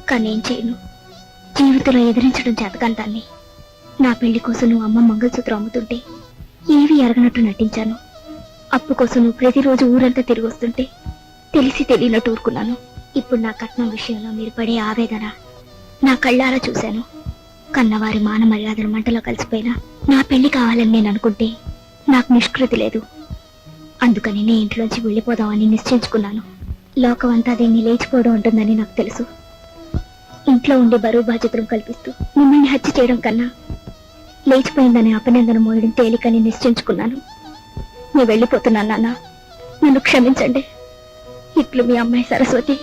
కానీ ఏం చేయను, జీవితంలో ఎదిరించడం చేతకాని దాన్ని. నా పెళ్లి కోసం నువ్వు అమ్మ మంగళసూత్రం అమ్ముతుంటే ఏవి ఎరగనట్టు నటించాను. అప్పు కోసం నువ్వు ప్రతిరోజు ఊరంతా తిరిగి వస్తుంటే తెలిసి తెలియనట్టు ఊరుకున్నాను. ఇప్పుడు నా కట్నం విషయంలో మీరు పడే ఆవేదన నా కళ్ళారా చూశాను. కన్నవారి మాన మర్యాదల మంటలో కలిసిపోయినా నా పెళ్లి కావాలని నేను అనుకుంటే నాకు నిష్కృతి లేదు. అందుకని నేను ఇంట్లోంచి వెళ్ళిపోదామని నిశ్చయించుకున్నాను. లోకం అంతా దీన్ని లేచిపోవడం ఉంటుందని నాకు తెలుసు. ఇంట్లో ఉండి బరువు బాధ్యతలు కల్పిస్తూ మిమ్మల్ని హత్య చేయడం కన్నా లేచిపోయిందని అపనిందన మోయడం తేలికని నిశ్చయించుకున్నాను. నేను వెళ్ళిపోతున్నాను నాన్న, నన్ను క్షమించండి. ఇట్లు మీ అమ్మాయి సరస్వతి.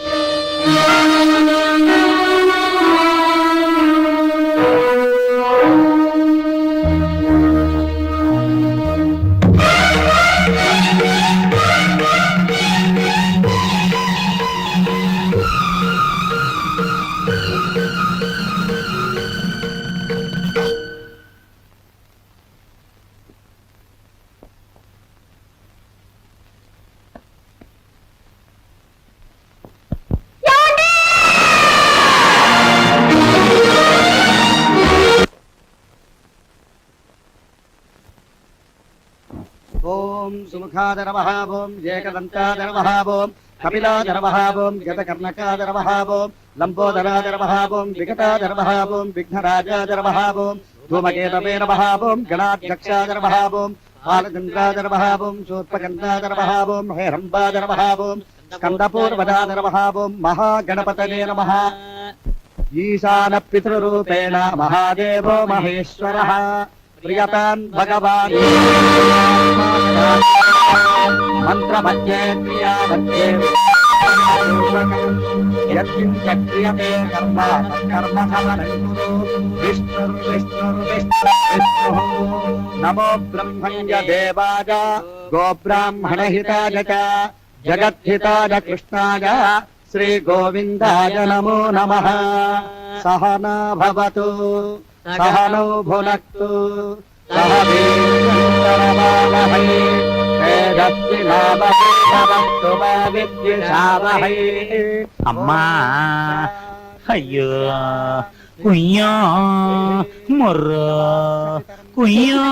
ఓం సుముఖాదరవః ఓం ఏకదంతాదరవః ఓం కపిలాదరవః ఓం గతకర్ణకాదరవః ఓం లంబోదరాదరవః ఓం వికటాదరవః ఓం విఘ్నరాజాదరవః ఓం ధూమకేతవే నమః ఓం గణాధ్యక్షాదరవః ఓం బాలచంద్రాదరవః ఓం శూర్పగంధాదరవః ఓం హేరంబాదరవః ఓం స్కందపూర్వదాదరవః ఓం మహాగణపతయే నమః. ఈశాన పితృరూపేణ మహాదేవో మహేశ్వరః ప్రియతాన్ భగవాన్ మంత్రమధ్యే క్రియామధ్యే యత్కించక్రియతే కర్మ కర్మ సమనం కురు విష్ణుర్విష్ణుర్విష్ణుర్విష్ణుః నమో బ్రహ్మణ్య దేవాయ గోబ్రాహ్మణహితాయ చ జగద్ధితాయ కృష్ణాయ శ్రీ గోవిందాయ నమో నమః. సహనా భవతు సహనౌ భునక్తు సహ వీర్యంకరవావహై తేజస్వినావహై భవతు మా విద్విషావహై. అమ్మా అయ్యో కుయ్యా మొర్రో కుయ్యా.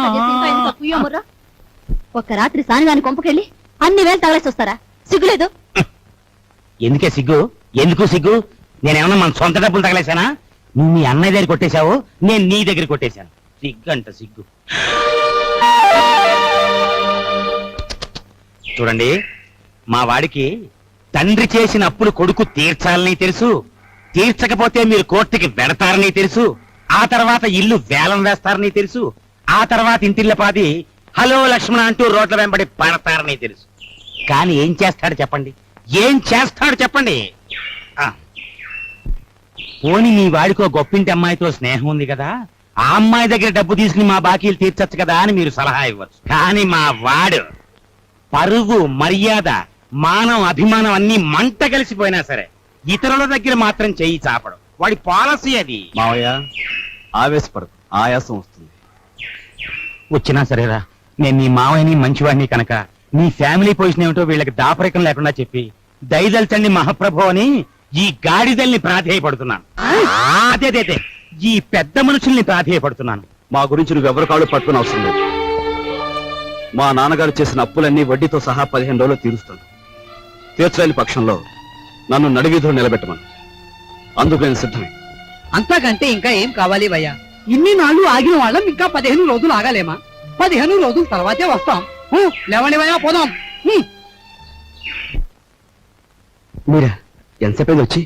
ఒక్క రాత్రి సానిగాని కొంపకెళ్ళి అన్ని వేలు తగలేసి వస్తారా? సిగ్గులేదు? ఎందుకే సిగ్గు? ఎందుకు సిగ్గు? నేనేమన్నా మన సొంత డబ్బులు తగలేశానా? నువ్వు మీ అన్నయ్య దగ్గర కొట్టేశావు, నేను నీ దగ్గర కొట్టేశాను. సిగ్గు అంట సిగ్గు. చూడండి, మా వాడికి తండ్రి చేసిన అప్పులు కొడుకు తీర్చాలని తెలుసు. తీర్చకపోతే మీరు కోర్టుకి వెడతారని తెలుసు. ఆ తర్వాత ఇల్లు వేలం వేస్తారని తెలుసు. ఆ తర్వాత ఇంటిల్లపాది హలో లక్ష్మణ అంటూ రోడ్ల వెంబడి పడతారని తెలుసు. కానీ ఏం చేస్తాడు చెప్పండి? ఏం చేస్తాడు చెప్పండి? పోని మీ వాడికో గొప్పింటి అమ్మాయితో స్నేహం ఉంది కదా, ఆ అమ్మాయి దగ్గర డబ్బు తీసుకుని మా బాకీలు తీర్చచ్చు కదా అని మీరు సలహా ఇవ్వచ్చు. కానీ మా వాడు పరుగు, మర్యాద, మానం, అభిమానం అన్ని మంట కలిసిపోయినా సరే ఇతరుల దగ్గర మాత్రం చెయ్యి చాపడం. వాడి పాలసీ అది. మావయ్య ఆవేశపడదు, ఆయాసం వస్తుంది. వచ్చినా సరేరా, నేను నీ మావయ్యని మంచివాడిని కనుక నీ ఫ్యామిలీ పొజిషన్ ఏమిటో వీళ్ళకి దాపరికం లేకుండా చెప్పి దయదల్చండి మహాప్రభు అని ఈ గాడిదల్ని ప్రాధేయపడుతున్నాను. అదే ఈ పెద్ద మనుషుల్ని ప్రాధేయపడుతున్నాను. మా గురించి నువ్వు ఎవరి కాళ్ళు పట్టుకుని అవసరం లేదు. మా నాన్నగారు చేసిన అప్పులన్నీ వడ్డీతో సహా 15 రోజులు తీరుస్తాను. తీర్చలేని పక్షంలో నన్ను నడివీధిలో నిలబెట్టమను. అందుకు నేను సిద్ధమే. అంతకంటే ఇంకా ఏం కావాలి భయ్యా? ఇన్ని నాళ్ళు ఆగిన వాళ్ళం ఇంకా 15 రోజులు ఆగలేమా? 15 రోజుల తర్వాతే వస్తాం. లేవండి భయ్యా, పోదాం. మీరా ఎంతసేపు వచ్చి?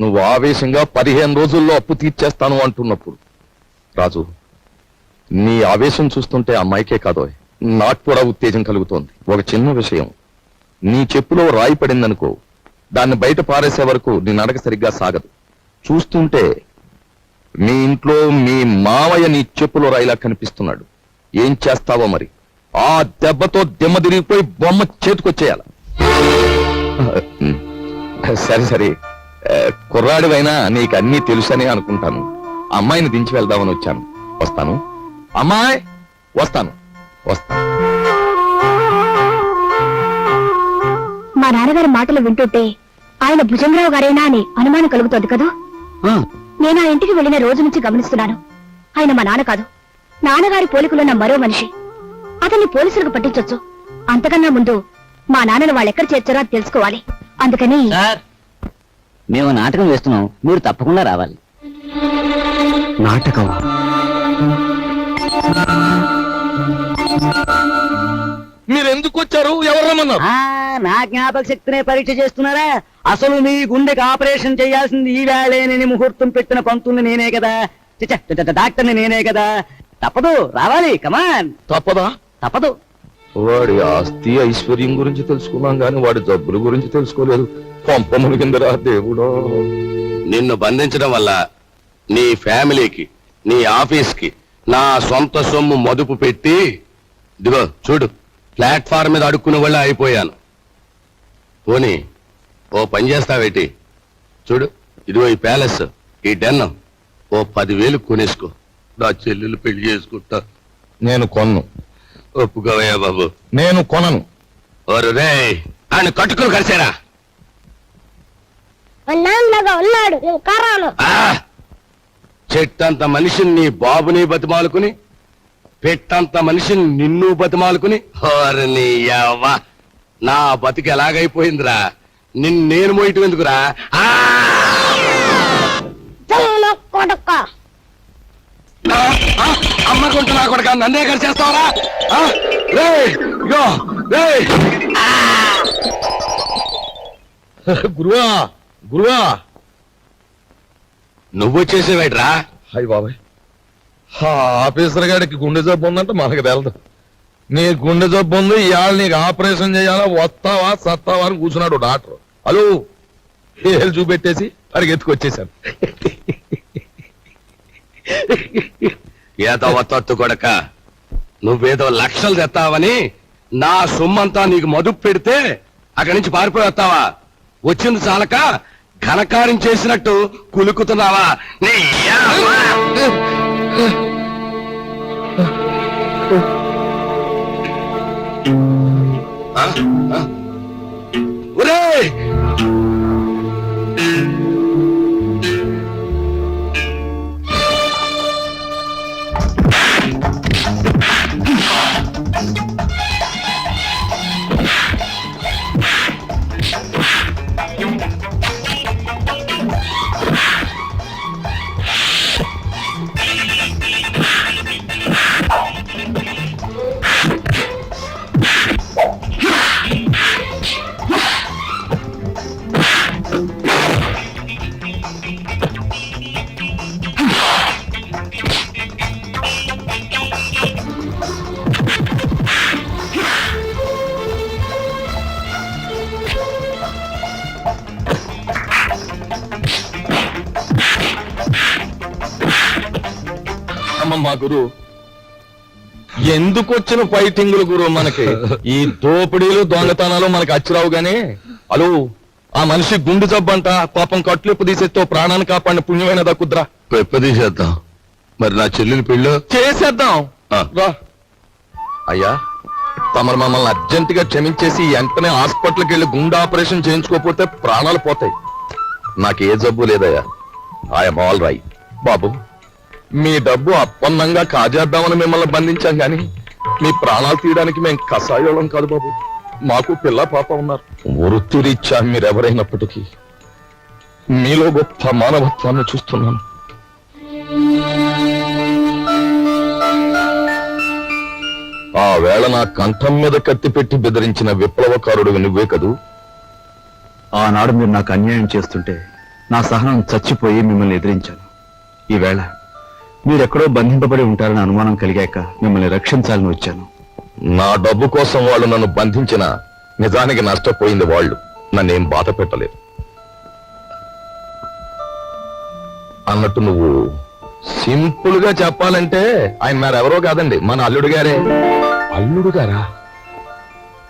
నువ్వు ఆవేశంగా 15 రోజుల్లో అప్పు తీర్చేస్తాను అంటున్నప్పుడు రాజు, నీ ఆవేశం చూస్తుంటే అమ్మాయికే కాదో నాకు కూడా ఉత్తేజం కలుగుతోంది. ఒక చిన్న విషయం, నీ చెప్పులో రాయి పడిందనుకో, దాన్ని బయట పారేసే వరకు నీ నడక సరిగ్గా సాగదు. చూస్తుంటే మీ ఇంట్లో మీ మావయ్య నీ చెప్పులో రాయిలా కనిపిస్తున్నాడు. ఏం చేస్తావో మరి? ఆ దెబ్బతో దిమ్మ తిరిగిపోయి బొమ్మ చేతికొచ్చేయాల. సరే కుర్రాడివైనా నీకు అన్నీ తెలుసని అనుకుంటాను. అమ్మాయిని దించి వెళ్దామని వచ్చాను. వస్తాను అమ్మాయి, వస్తాను. మా నాన్నగారి మాటలు వింటుంటే ఆయన భుజంగరావు గారేనా అని అనుమానం కలుగుతోంది కదా. నేను ఆ ఇంటికి వెళ్లిన రోజు నుంచి గమనిస్తున్నాను. ఆయన మా నాన్న కాదు, నాన్నగారి పోలికలున్న మరో మనిషి. అతన్ని పోలీసులకు పట్టించొచ్చు. అంతకన్నా ముందు మా నాన్నను వాళ్ళెక్కడ చేర్చారో అది తెలుసుకోవాలి. అందుకని మేము నాటకం వేస్తున్నాం, మీరు తప్పకుండా రావాలి. నాటకం? మీరెందుకు వచ్చారు? ఎవరు రమ్మన్నారు? నా జ్ఞాపక శక్తినే పరీక్ష చేస్తున్నారా? అసలు మీ గుండెకి ఆపరేషన్ చేయాల్సింది ఈ వేళేనని ముహూర్తం పెట్టిన పంతుల్ని నేనే కదా, డాక్టర్ని నేనే కదా. తప్పదు, రావాలి. కమాన్. తప్పదా? తప్పదు. వాడి ఆస్తి ఐశ్వర్యం గురించి తెలుసుకున్నాం గాని వాడి జబ్బుల గురించి తెలుసుకోలేదు. పంపముల కిందరా దేవుడో. నిన్ను బంధించడం వల్ల నీ ఫ్యామిలీకి, నీ ఆఫీస్కి నా సొంత సొమ్ము మదుపు పెట్టి, ఇదిగో చూడు, ప్లాట్ఫామ్ మీద అడుక్కునే వాళ్ళ అయిపోయాను. పోనీ ఓ పని చేస్తావేటి? చూడు, ఇదిగో ఈ ప్యాలెస్, ఈ డెన్ ఓ 10,000 కొనేసుకో. నా చెల్లెలు పెళ్లి చేసుకుంటా. నేను కొన్ను. ఒప్పుకోవయ్యా బాబు. నేను కొనను. ఓరు రే, ఆయన కట్టుకుని కలిసారా? చెట్టంత మనిషిని నీ బాబుని బతిమాలుకుని పెట్టంత మనిషిని నిన్ను బతిమాలుకుని హోరని యవ్వ నా బతికి ఎలాగైపోయిందిరా నేను మోయటం ఎందుకురా ఆ! ఆ, ఆ, అమ్మ కొంట నా కొడుక నన్నే చేస్తావరా గురువా గురువా నువ్వు వచ్చేసేవాడ్రా హాయ్ బాబాయ్ ఆఫీసర్ గారికి గుండె జబ్బు ఉందంటే మనకు తెలదు నీ గుండె జబ్బు ఉంది ఇవాళ నీకు ఆపరేషన్ చేయాలా వస్తావా సత్తావా అని కూర్చున్నాడు డాక్టర్ హలో ఏళ్ళు చూపెట్టేసి పరిగెత్తుకొచ్చేసాను ఏదో వత్తొత్తు కొడక నువ్వేదో లక్షలు తెస్తావని నా సొమ్మంతా నీకు మదుపు పెడితే అక్కడి నుంచి పారిపోయి వస్తావా వచ్చింది చాలక ఘనకార్యం చేసినట్టు కులుకుతున్నావా నీ యవ్వ! ఆ? ఆ? ఒరేయ్! మా గురు ఎందుకు వచ్చిన ఫైటింగులు గురు మనకి ఈ దోపిడీలు దొంగతనాలు మనకి అచ్చిరావు గానీ హలో ఆ మనిషి గుండె జబ్బంట పాపం కట్లెప్పు తీసేస్తే ప్రాణాన్ని కాపాడిన పుణ్యమైన దక్కుద్రా పెప్పదీసేద్దాం మరి నా చెల్లెలి పెళ్ళి చేసేద్దాం ఆ. రా అయ్యా తమరు మమ్మల్ని అర్జెంట్ గా క్షమించేసి వెంటనే హాస్పిటల్కి వెళ్ళి గుండె ఆపరేషన్ చేయించుకోకపోతే ప్రాణాలు పోతాయి నాకు ఏ జబ్బు లేదయ్యా ఐఎమ్ ఆల్ రైట్ బాబు మీ డబ్బు అప్పన్నంగా కాజేద్దామని మిమ్మల్ని బంధించాం గాని మీ ప్రాణాలు తీయడానికి మేము కషాయోళం కాదు బాబు మాకు పిల్ల పాప ఉన్నారు వృత్తిరీత్యా మీరెవరైనప్పటికీ మీలో గొప్ప మానవత్వాన్ని చూస్తున్నాను ఆ వేళ నా కంఠం మీద కత్తి పెట్టి బెదిరించిన విప్లవకారుడు నువ్వే కదూ ఆనాడు మీరు నాకు అన్యాయం చేస్తుంటే నా సహనం చచ్చిపోయి మిమ్మల్ని ఎదిరించాను ఈవేళ మీరెక్కడో బంధింపబడి ఉంటారని అనుమానం కలిగాక మిమ్మల్ని రక్షించాలని వచ్చాను నా డబ్బు కోసం వాళ్ళు నన్ను బంధించిన నిజానికి నష్టపోయింది వాళ్ళు నన్నేం బాధ పెట్టలేదు అన్నట్టు నువ్వు సింపుల్ గా చెప్పాలంటే ఆయన మరెవరో కాదండి మన అల్లుడు గారే అల్లుడు గారా